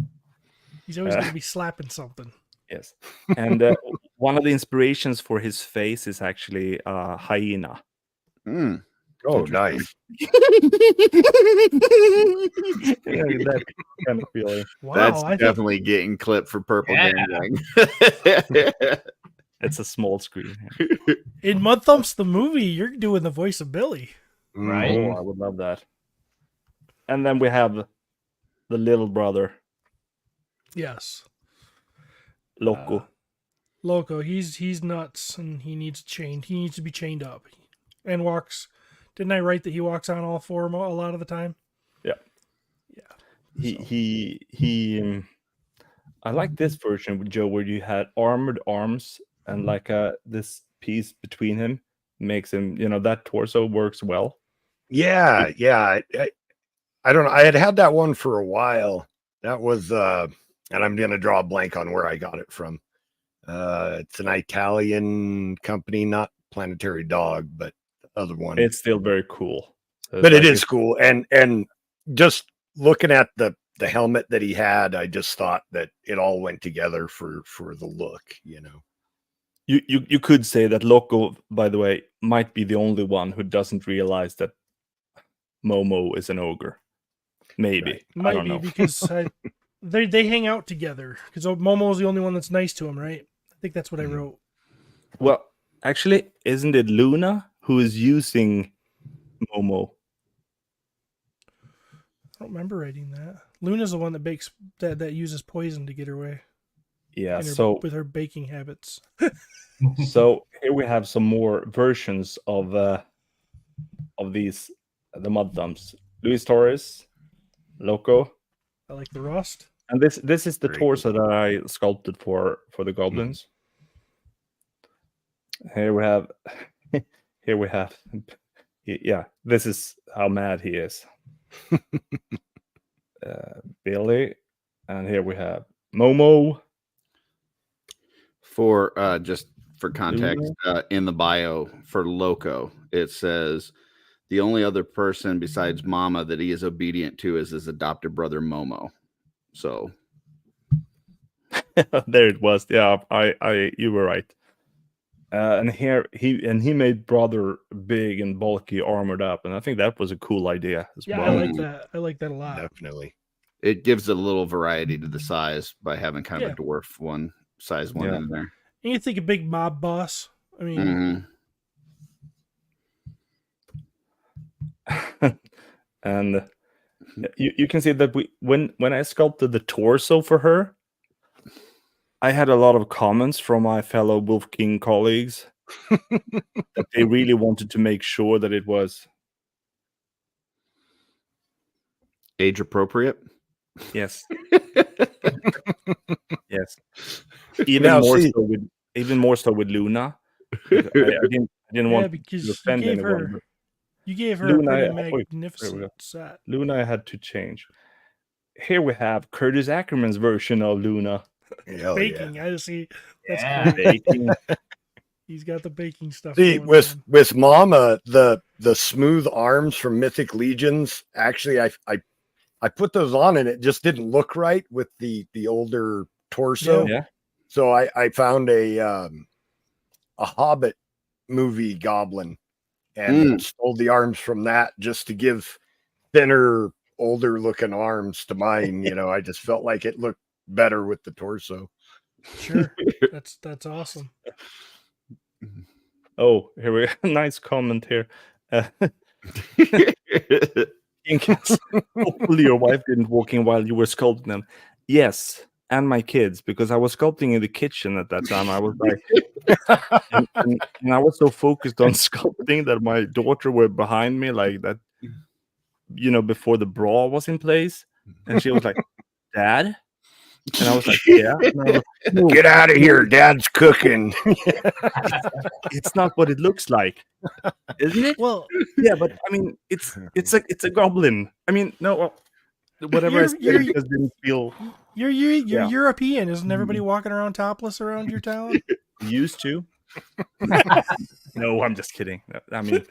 He's always going to be slapping something. Yes. And one of the inspirations for his face is actually a hyena. Oh, nice. That kind of feeling. Wow, That's I think definitely getting clipped for Purple Yeah. Gang. It's a small screen. in Mud Thumps the movie, you're doing the voice of Billy. Right. Oh, I would love that. And then we have the little brother, Yes. Loco. Loco, he's nuts and he needs chained. He needs to be chained up. And walks. Didn't I write that he walks on all four a lot of the time? Yeah. Yeah. He I like this version with Joe where you had armored arms and like this piece between him makes him, that torso works well. Yeah. I don't know. I had that one for a while. That was, and I'm going to draw a blank on where I got it from. It's an Italian company, not Planetary Dog, but the other one. It's still very cool. So But it's it like is cool. And just looking at the helmet that he had, I just thought that it all went together for the look, You could say that Loco, by the way, might be the only one who doesn't realize that Momo is an ogre. Maybe. Right. I Might don't be know. because they hang out together. Because Momo's the only one that's nice to him, right? I think that's what I wrote. Well, actually, isn't it Luna who is using Momo? I don't remember writing that. Luna's the one that bakes that uses poison to get her way. Yeah, in her- so with her baking habits. so here we have some more versions of these the Mud Thumps. Luis Torres, Loco, I like the rust. and this is the Very torso that I sculpted for the goblins. Here we have yeah, this is how mad he is. Billy, and here we have Momo. For just for context, in the bio for Loco, it says the only other person besides Mama that he is obedient to is his adopted brother Momo. So There it was. Yeah, I you were right. And here he made brother big and bulky, armored up, and I think that was a cool idea as Yeah, well. I like that. I like that a lot. Definitely. it gives a little variety to the size by having kind of Yeah. a dwarf one size one Yeah. in there. And you think a big mob boss. I mean, Mhm. And you can see that when I sculpted the torso for her, I had a lot of comments from my fellow Wolf King colleagues that they really wanted to make sure that it was Age appropriate. yes, yes. Even Now, more see- so with Luna. I didn't yeah, want to because you offend gave anyone. her But you gave her Luna, a pretty wait, there we go. magnificent set. Luna I had to change. Here we have Curtis Akerman's version of Luna. Hell Baking. I see. That's Yeah. cool. Baking. He's got the baking stuff. See, going with on. with Mama, the smooth arms from Mythic Legions. Actually, I put those on and it just didn't look right with the older torso. Yeah. So I found a Hobbit movie goblin and stole the arms from that just to give thinner, older looking arms to mine. I just felt like it looked better with the torso. Sure. That's awesome. Oh, here we nice comment here. Cats. Hopefully your wife didn't walk in while you were sculpting them. Yes, and my kids, because I was sculpting in the kitchen at that time. I was like, and I was so focused on sculpting that my daughter were behind me, like that, before the bra was in place, and she was like, "Dad, And I was like, yeah. No, no, Get out of here, Dad's cooking. it's not what it looks like, isn't it? Well, Yeah, but I mean, it's a goblin. I mean, no, well, whatever I said You're- just didn't feel you're Yeah. European. Isn't everybody walking around topless around your town? used to. No, I'm just kidding. I mean,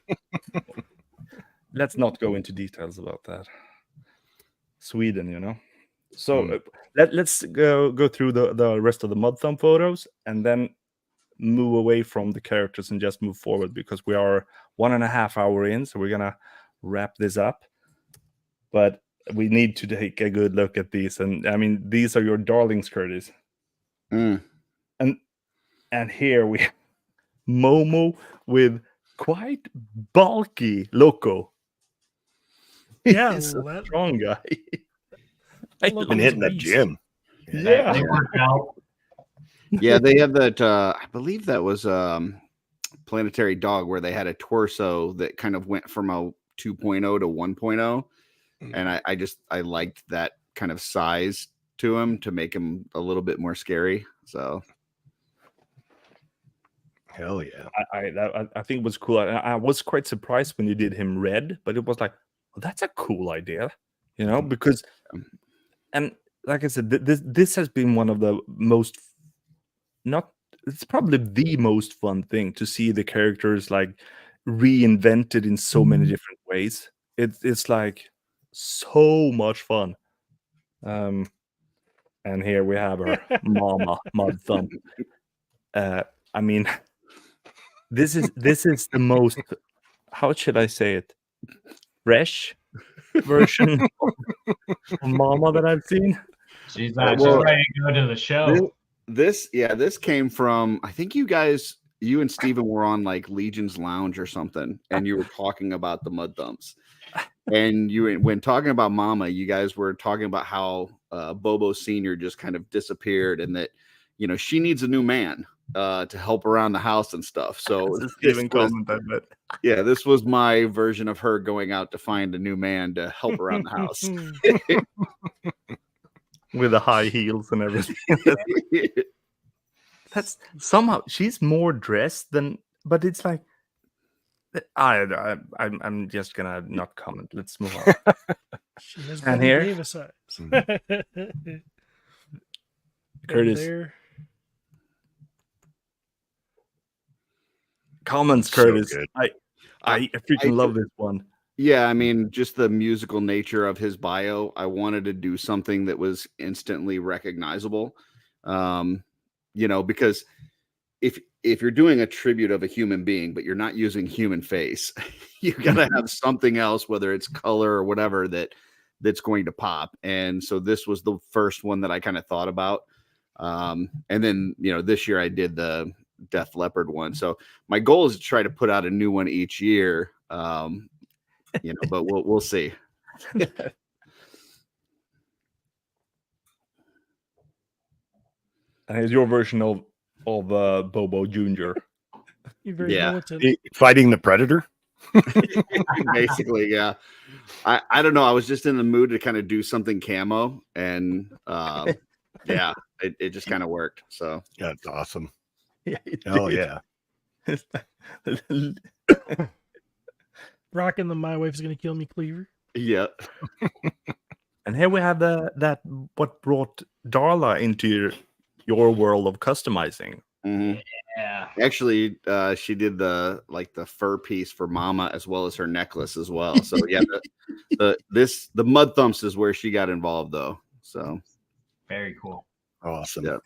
let's not go into details about that. Sweden, you know. So let's go through the rest of the Mud Thump photos and then move away from the characters and just move forward because we are 1.5 hours in, so we're gonna wrap this up. But we need to take a good look at these, and I mean, these are your darlings, Curtis. Mm. And here we have Momo with quite bulky Loco. Yeah, He's well, a that- strong guy. Loco's Been hitting that beast. gym. Yeah. They work out. Yeah, they have that. I believe that was Planetary Dog, where they had a torso that kind of went from a 2.0 to 1.0, and I liked that kind of size to him to make him a little bit more scary. So Hell yeah. I think it was cool. I was quite surprised when you did him red, but it was like, well, that's a cool idea, you know, because, and like I said, this has been one of the most, it's probably the most fun thing to see the characters like reinvented in so many different ways. It's like so much fun. And here we have her mama, Mud Thump. I mean, this is the most, how should I say it, fresh version of Mama that I've seen. She's Well, she's ready to go to the show. this came from, I think you and Steven were on like Legion's Lounge or something, and you were talking about the Mud Thumps. And when talking about Mama, you guys were talking about how Bobo Senior just kind of disappeared, and that she needs a new man to help around the house and stuff. So this was my version of her going out to find a new man to help around the house. With the high heels and everything. That's somehow she's more dressed than, but it's like I'm just gonna not comment. Let's move on. She has And Betty here? Davis eyes. Curtis. There. Comments, So Curtis. good. I freaking love this one. Yeah, I mean, just the musical nature of his bio. I wanted to do something that was instantly recognizable. Because if you're doing a tribute of a human being, but you're not using human face, you gotta have something else, whether it's color or whatever, that's going to pop. And so this was the first one that I kind of thought about. And then this year I did the Death Leopard one. So my goal is to try to put out a new one each year. But we'll see. And here's your version of Bobo Jr. You're very Yeah. militant. Fighting the Predator. Basically, yeah. I don't know. I was just in the mood to kind of do something camo, and yeah, it just kind of worked. So That's awesome. Yeah, Hell yeah. Rocking the My Wife's Gonna Kill Me cleaver. yeah. And here we have that what brought Darla into your world of customizing. Mhm. Yeah. Actually, she did the fur piece for Mama as well as her necklace as well. So yeah, the Mud Thumps is where she got involved though. So Very cool. Awesome. Yeah.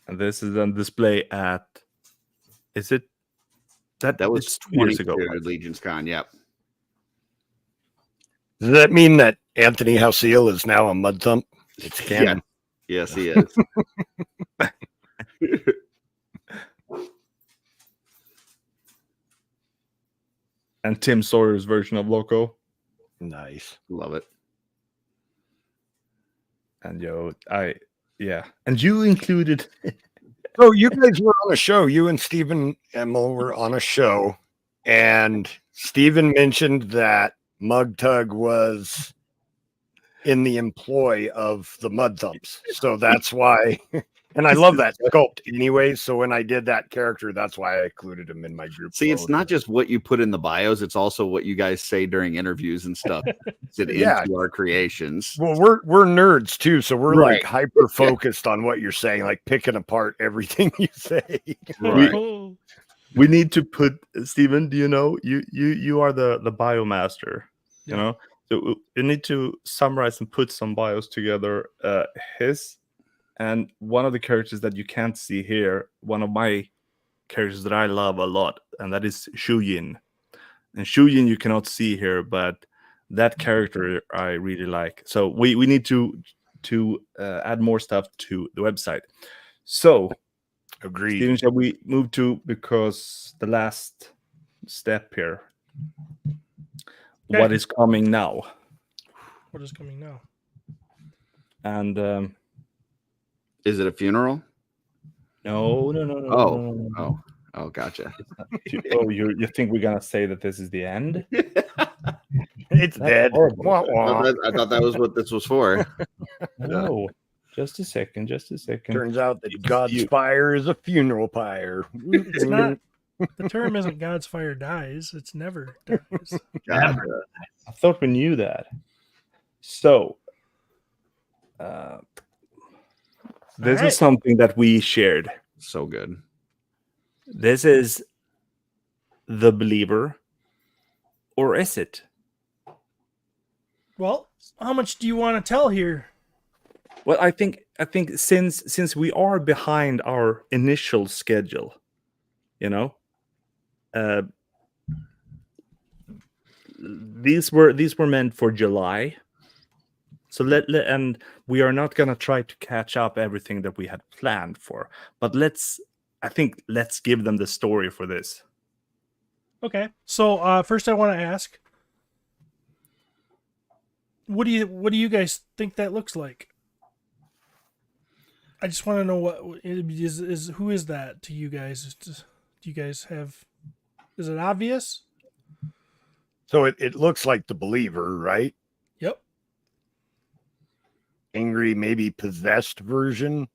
And this is on display at, is it that was it's 2 years ago? 22 at Legion's Con. Yep. Does that mean that Anthony Halseal is now a Mud Thump? It's canon. Yes, he is. And Tim Sawyer's version of Loco. Nice. Love it. And and you included So you guys were on a show. You and Stephen Emmel were on a show, and Stephen mentioned that Mug Tug was in the employ of the Mud Thumps. So that's why. And I love that sculpt anyway. So when I did that character, that's why I included him in my group. See, it's not just what you put in the bios, it's also what you guys say during interviews and stuff. It Yeah. into our creations. Well, we're nerds too, so we're Right. like hyper focused on what you're saying, like picking apart everything you say. Right. We need to put Steven, do you know you are the biomaster, you know? So you need to summarize and put some bios together. His and one of the characters that you can't see here, one of my characters that I love a lot, and that is Shu Yin. And Shu Yin you cannot see here, but that character I really like. So we need to add more stuff to the website. So Agreed. Steven, shall we move to, because the last step here, what is coming now? What is coming now? And Is it a funeral? No. Oh, gotcha. You think we're gonna say that this is the end? It's dead. horrible. Wah, wah. I thought that was what this was for. No. Just a second. Turns out that God's fire is a funeral pyre. It's not. The term isn't God's fire dies. It's never dies. Gotcha. I thought we knew that. So, this is something that we shared. So good. This is the believer, or is it? Well, how much do you want to tell here? Well, I think since we are behind our initial schedule, you know, these were meant for July. So and we are not gonna try to catch up everything that we had planned for, but let's give them the story for this. Okay. So first I want to ask, what do you guys think that looks like? I just want to know what is who is that to you guys? Do you guys have? Is it obvious? So it looks like the believer, right? Yep. Angry, maybe possessed version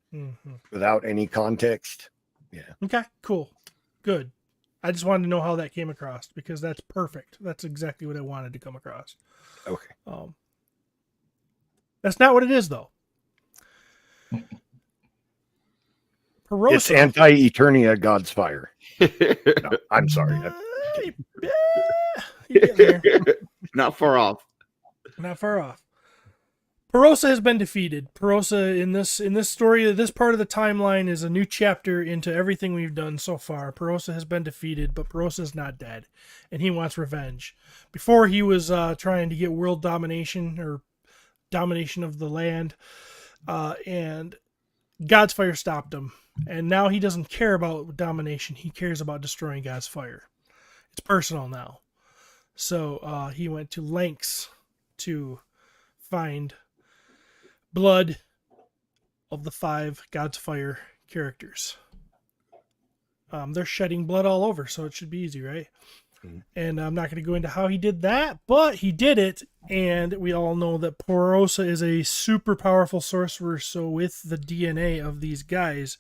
without any context. Yeah. Okay, cool. Good. I just wanted to know how that came across, because that's perfect. That's exactly what I wanted to come across. Okay. That's not what it is, though. Perosa. It's anti-Eternia, God's fire. No, I'm sorry. You get there. Not far off. Not far off. Perosa has been defeated. Perosa in this story, this part of the timeline is a new chapter into everything we've done so far. Perosa has been defeated, but Perosa is not dead, and he wants revenge. Before, he was trying to get world domination, or domination of the land, and God's fire stopped him. And now he doesn't care about domination. He cares about destroying God's fire. It's personal now. So he went to lengths to find blood of the 5 God's fire characters. They're shedding blood all over, so it should be easy, right? And I'm not going to go into how he did that, but he did it, and we all know that Perosa is a super powerful sorcerer, so with the DNA of these guys,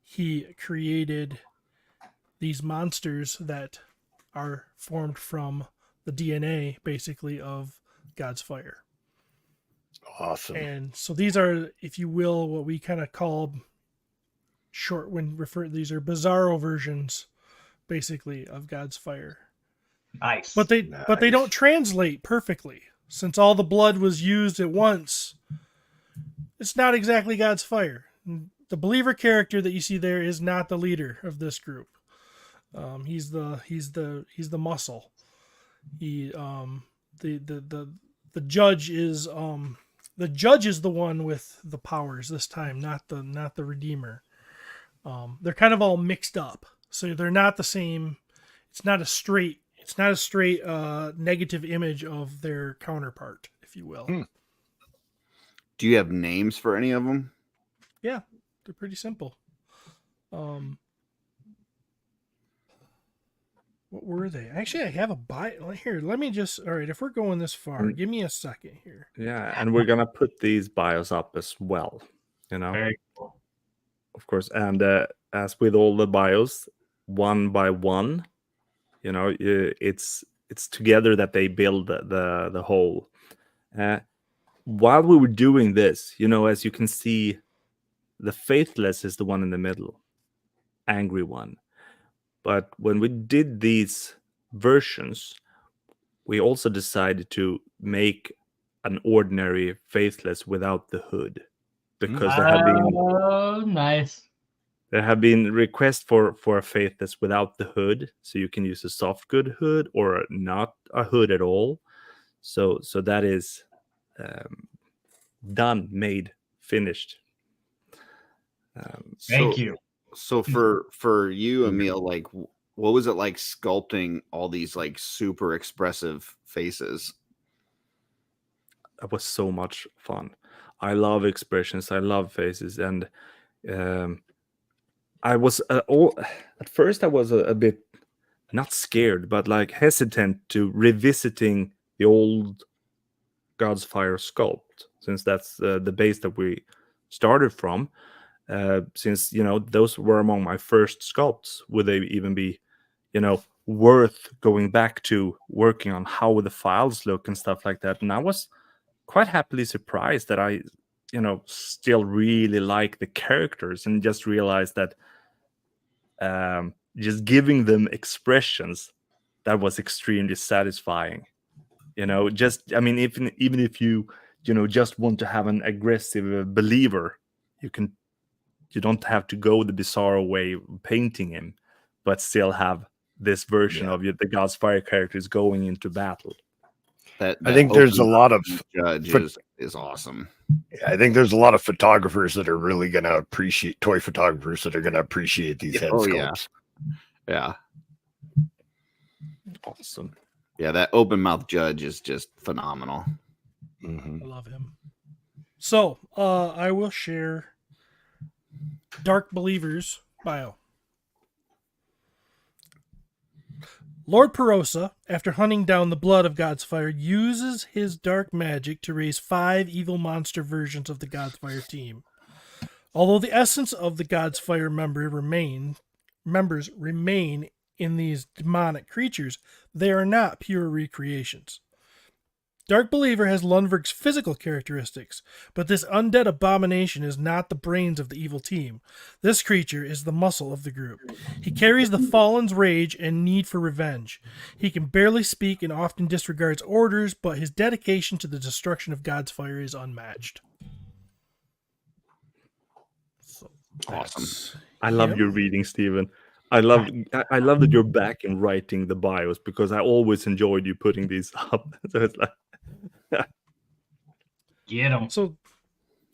he created these monsters that are formed from the DNA, basically, of God's fire. Awesome. And so these are, if you will, what we kind of call these are bizarro versions, basically, of God's fire. Nice. But they don't translate perfectly, since all the blood was used at once. It's not exactly God's fire. The believer character that you see there is not the leader of this group. He's the muscle. The judge is the one with the powers this time, not the redeemer. They're kind of all mixed up, so they're not the same. It's not a straight negative image of their counterpart, if you will. Do you have names for any of them? Yeah, they're pretty simple. What were they? Actually, I have a bio here. Let me just. All right, if we're going this far, Mm. give me a second here. Yeah, and we're gonna put these bios up as well. Very cool. Of course, and as with all the bios, one by one, it's together that they build the whole. While we were doing this, as you can see, the faithless is the one in the middle, angry one. But when we did these versions, we also decided to make an ordinary faithless without the hood, because Oh, nice. there have been requests for a faithless without the hood, so you can use a soft good hood or not a hood at all. So that is done, made, finished. Thank you. So for you, Emil, like, what was it like sculpting all these like super expressive faces? That was so much fun. I love expressions. I love faces, and I was at first I was a bit not scared, but like hesitant to revisiting the old God's Fire sculpt, since that's the base that we started from. Since those were among my first sculpts, would they even be worth going back to working on how the files look and stuff like that? And I was quite happily surprised that I still really like the characters, and just realized that just giving them expressions, that was extremely satisfying. Just, I mean, even if you just want to have an aggressive believer, you don't have to go the bizarre way of painting him, but still have this version of the God's Fire characters going into battle. That I think there's a lot of judge is awesome. I think there's a lot of photographers that are really going to appreciate, toy photographers that are going to appreciate these head sculpts. Yeah. Awesome. Yeah, that open mouth judge is just phenomenal. I love him. So I will share Dark Believer's bio. Lord Perosa, after hunting down the blood of God's Fire, uses his dark magic to raise 5 evil monster versions of the God's Fire team. Although the essence of the God's Fire members remain in these demonic creatures, they are not pure recreations. Dark Believer has Lundberg's physical characteristics, but this undead abomination is not the brains of the evil team. This creature is the muscle of the group. He carries the Fallen's rage and need for revenge. He can barely speak and often disregards orders, but his dedication to the destruction of God's Fire is unmatched. So Awesome. I love your reading, Stephen. I love that you're back in writing the bios, because I always enjoyed you putting these up. So it's like, Get him. So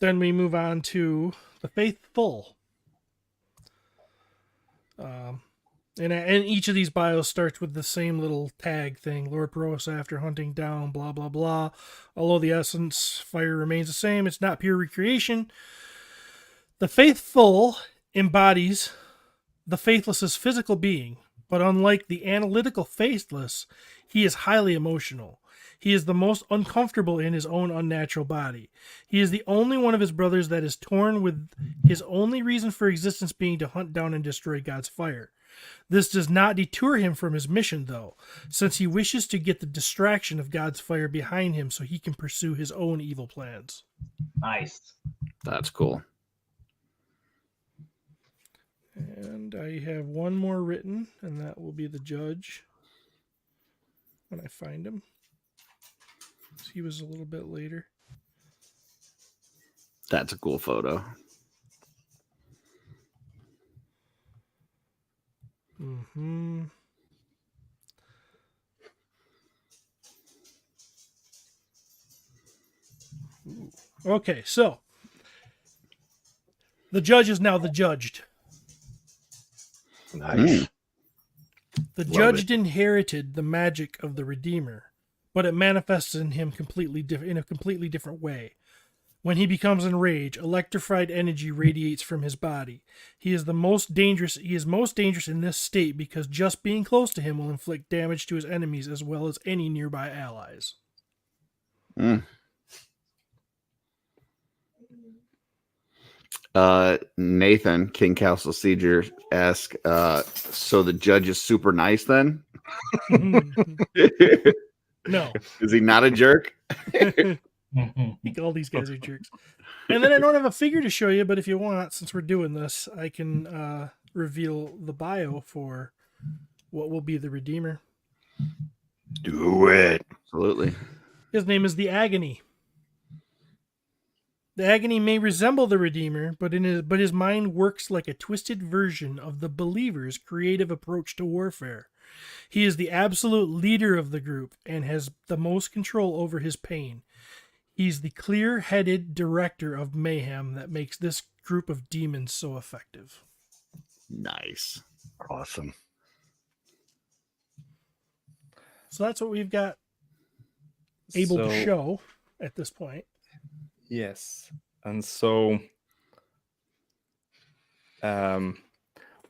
then we move on to the Faithful. And each of these bios starts with the same little tag thing. Lord Perosa, after hunting down, blah, blah, blah. Although the essence fire remains the same, it's not pure recreation. The Faithful embodies the Faithless's physical being, but unlike the analytical Faithless, he is highly emotional. He is the most uncomfortable in his own unnatural body. He is the only one of his brothers that is torn with his only reason for existence being to hunt down and destroy God's Fire. This does not deter him from his mission, though, since he wishes to get the distraction of God's Fire behind him so he can pursue his own evil plans. Nice. That's cool. And I have one more written, and that will be the judge when I find him. He was a little bit later. That's a cool photo. Mm-hmm. Ooh. Okay, so the judge is now the judged. Nice. The Love judged it. inherited the magic of the Redeemer, but it manifests in him in a completely different way. When he becomes enraged, electrified energy radiates from his body. He is most dangerous in this state because just being close to him will inflict damage to his enemies as well as any nearby allies. Nathan, King Castle Sieger, ask, so the judge is super nice then? No. Is he not a jerk? I think all these guys are jerks. And then I don't have a figure to show you, but if you want, since we're doing this, I can reveal the bio for what will be the Redeemer. Do it. Absolutely. His name is the Agony. The Agony may resemble the Redeemer, but his mind works like a twisted version of the Believer's creative approach to warfare. He is the absolute leader of the group and has the most control over his pain. He's the clear-headed director of mayhem that makes this group of demons so effective. Nice. Awesome. So that's what we've got able to show at this point. Yes. And so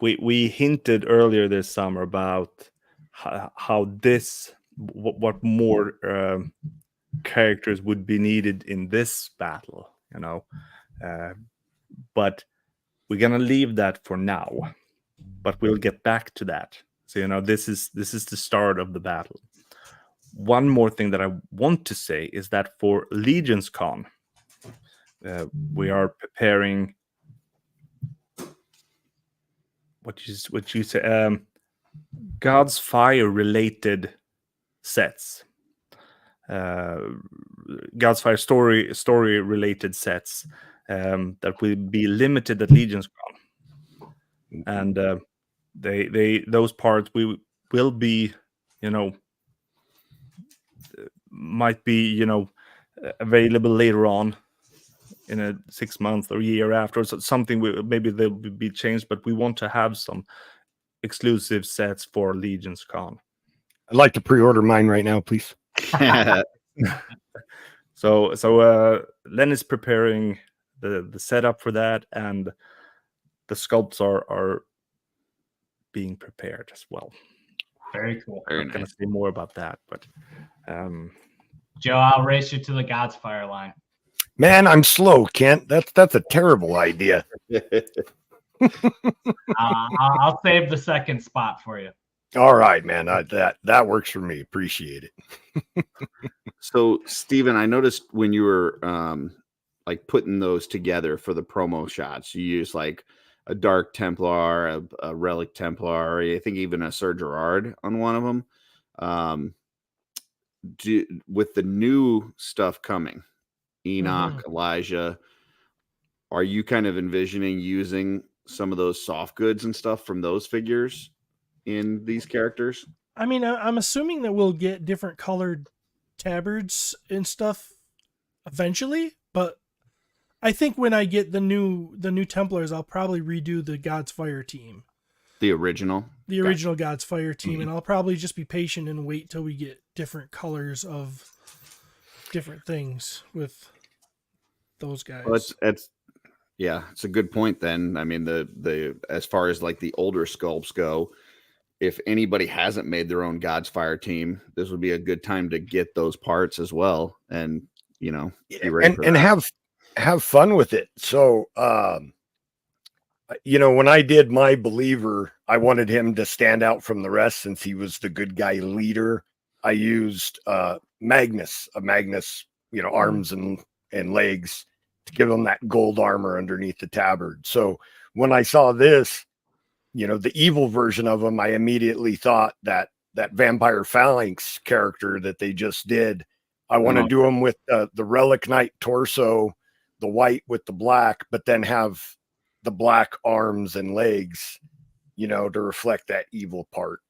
we hinted earlier this summer about how what more characters would be needed in this battle, but we're gonna leave that for now, but we'll get back to that. So this is the start of the battle. One more thing that I want to say is that for LegionsCon, we are preparing what you say, God's Fire related sets, God's Fire story related sets that will be limited at LegionsCon, and those parts will be might be available later on in a 6 month or year after, so something maybe they'll be changed, but we want to have some exclusive sets for LegionsCon. I'd like to pre-order mine right now, please. So Len is preparing the setup for that, and the sculpts are being prepared as well. Very cool. Very I'm nice. gonna say more about that, but Joe, I'll race you to the God's Fire line. Man, I'm slow, Kent. That's a terrible idea. I'll save the second spot for you. All right, man. That works for me. Appreciate it. So, Steven, I noticed when you were like putting those together for the promo shots, you use like a Dark Templar, a Relic Templar, I think even a Sir Gerard on one of them. With the new stuff coming, Enoch, Elijah, are you kind of envisioning using some of those soft goods and stuff from those figures in these characters? I mean, I'm assuming that we'll get different colored tabards and stuff eventually, but I think when I get the new Templars, I'll probably redo the God's Fire team. The original God's Fire team, and I'll probably just be patient and wait till we get different colors of different things with those guys. Well, it's a good point then. I mean, the as far as like the older sculpts go, if anybody hasn't made their own God's Fire team, this would be a good time to get those parts as well, and be ready for and that. have fun with it. So when I did my Believer, I wanted him to stand out from the rest since he was the good guy leader. I used Magnus, arms and legs to give him that gold armor underneath the tabard. So when I saw this, the evil version of him, I immediately thought that Vampire Phalanx character that they just did, I want to do him with the Relic Knight torso, the white with the black, but then have the black arms and legs, to reflect that evil part,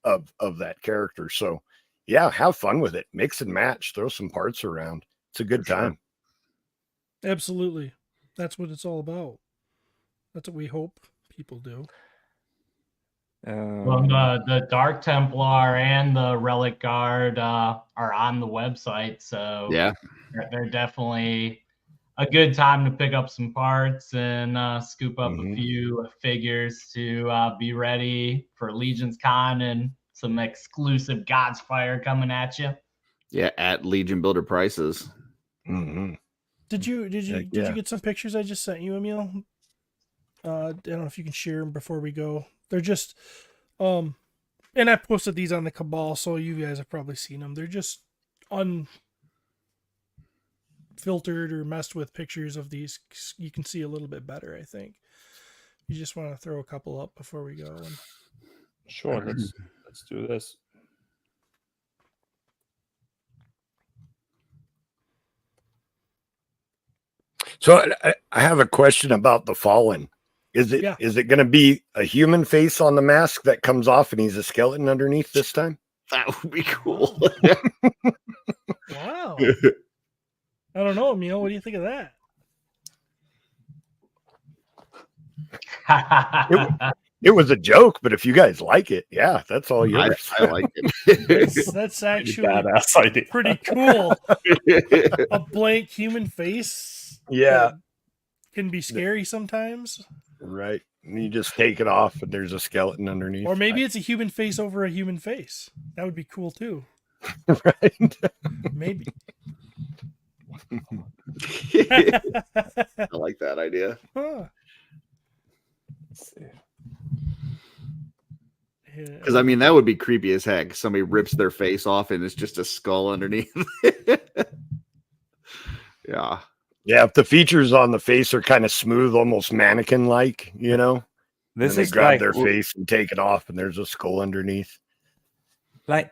of that character. So yeah, have fun with it. Mix and match, throw some parts around. It's a good time. Absolutely. That's what it's all about. That's what we hope people do. Well, the Dark Templar and the Relic Guard are on the website, so Yeah, they're definitely a good time to pick up some parts and scoop up a Mhm. few figures to be ready for LegionsCon and some exclusive God's Fire coming at you. Yeah, at Legion Builder prices. Mhm. Did you Heck did yeah. you get some pictures I just sent you, Emil? I don't know if you can share them before we go. They're just and I posted these on the Cabal, so you guys have probably seen them. They're just unfiltered or messed with pictures of these. You can see a little bit better, I think. You just want to throw a couple up before we go. And Sure, let's do this. So I have a question about the Fallen. Is it Yeah. going to be a human face on the mask that comes off and he's a skeleton underneath this time? That would be cool. wow. I don't know, Emil. What do you think of that? It was a joke, but if you guys like it, yeah, that's all yours. I like it. That's actually Badass idea. pretty cool. A blank human face. Yeah. that can be scary sometimes. Right. And you just take it off and there's a skeleton underneath. Or maybe it's a human face over a human face. That would be cool too. Right. Maybe. I like that idea. Huh. Let's see. Because I mean, that would be creepy as heck. Somebody rips their face off and it's just a skull underneath. Yeah. Yeah, if the features on the face are kind of smooth, almost mannequin-like, you know, This and they is grab like their face and take it off, and there's a skull underneath. like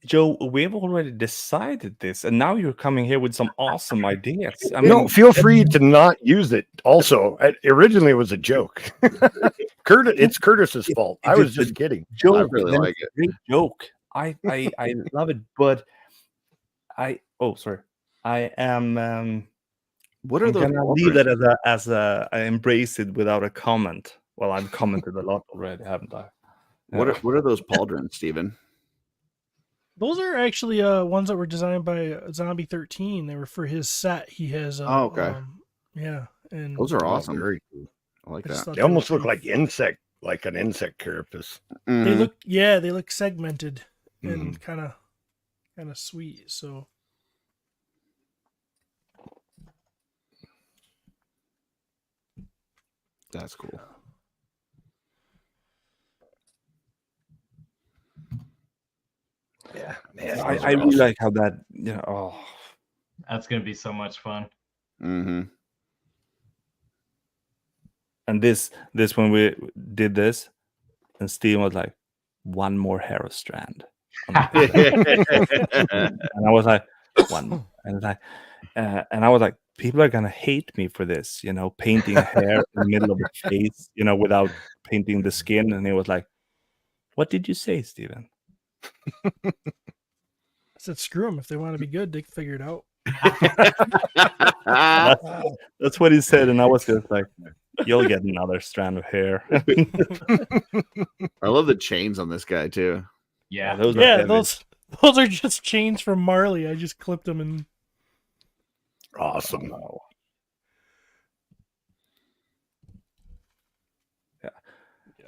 Joe. We've already decided this, and now you're coming here with some awesome ideas. I mean, No, feel free to not use it. Also, originally it was a joke. It's Curtis's fault. I was just kidding. Joe, I really like it. Great joke. I love it, but I am. What are I'm those? gonna leave that as a I embrace it without a comment. Well, I've commented a lot already, haven't I? What are those pauldrons, Steven? Those are actually ones that were designed by Zombie 13. They were for his set. He has okay. Yeah, and Those are awesome. Very cool. I like I just that. thought They almost were look like an insect carapace. They Mhm. look segmented and kind of sweet. So That's cool. Yeah, man. I really like how that. That's gonna be so much fun. Mm-hmm. And this when we did this, and Steven was like, one more hair strand. And I was like, one, and I was like, people are gonna hate me for this, painting hair in the middle of the face, without painting the skin. And he was like, "What did you say, Steven?" I said, screw them. If they want to be good, they can figure it out. That's what he said, and I was just like, "You'll get another strand of hair." I love the chains on this guy too. Yeah. those are Yeah, heavy. those are just chains from Marley. I just clipped them and Awesome. Wow. Yeah.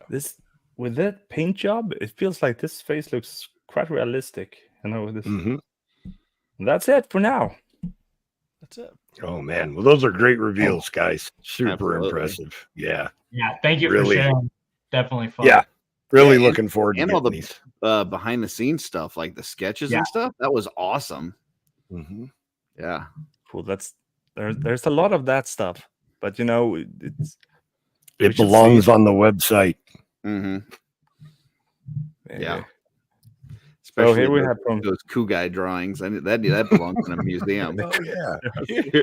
This with that paint job, it feels like this face looks quite realistic. This. Mhm. That's it for now. that's it. Oh man, well those are great reveals, guys. Super Absolutely. impressive. Yeah, Yeah. Thank you Really? for sharing. Definitely fun. yeah. Really Yeah, looking forward to and all getting the these. behind the scenes stuff, like the sketches Yeah. and stuff. That was awesome. Mhm. Yeah. Cool. There's a lot of that stuff, but it's we It should belongs see on the website. Mm-hmm. it. Yeah. So Especially here we those, have from those coup guy drawings. I mean, that belongs in a museum. Oh yeah.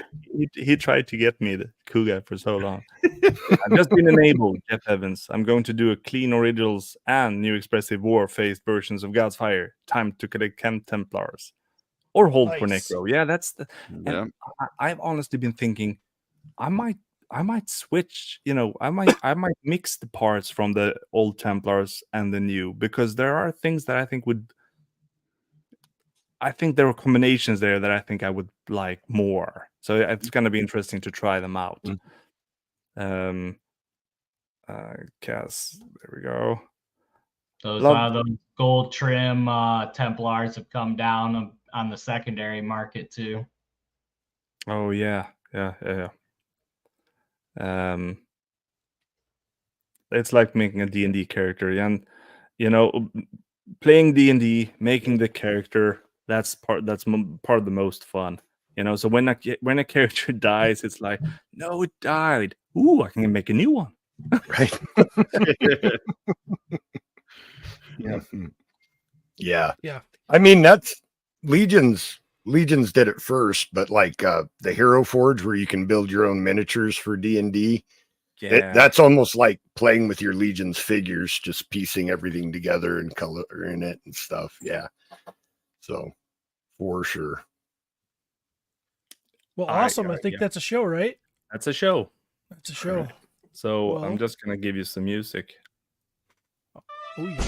he tried to get me the Cougar for so long. I've just been enabled, Jeff Evans. I'm going to do a clean originals and new expressive war-faced versions of God's Fire. Time to collect Kent Templars. Or hold for Nice. Necro. Yeah, that's the. Yeah. And I've honestly been thinking, I might switch. I might mix the parts from the old Templars and the new, because there are things that I think would I think there are combinations there that I think I would like more. So it's going to be interesting to try them out. Cast, there we go. Those gold trim Templars have come down on the secondary market too. Oh yeah. It's like making a D&D character, and playing D&D, making the character, that's part of the most fun. So when a character dies, it's like, no, it died. Ooh, I can make a new one. Right. Yeah. I mean, that's Legions did it first, but like the Hero Forge, where you can build your own miniatures for D&D, that's almost like playing with your Legions figures, just piecing everything together and coloring it and stuff. Yeah. So for sure. Well, awesome. I think that's a show, right? That's a show. That's a show. Right. So I'm just going to give you some music. Oh, yeah.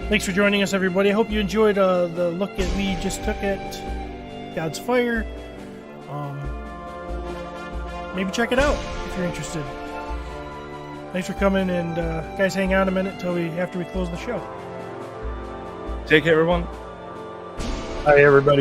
Thanks for joining us, everybody. I hope you enjoyed the look that we just took at God's Fire. Maybe check it out if you're interested. Thanks for coming, and guys, hang out a minute after we close the show. Take care, everyone. Hi, everybody.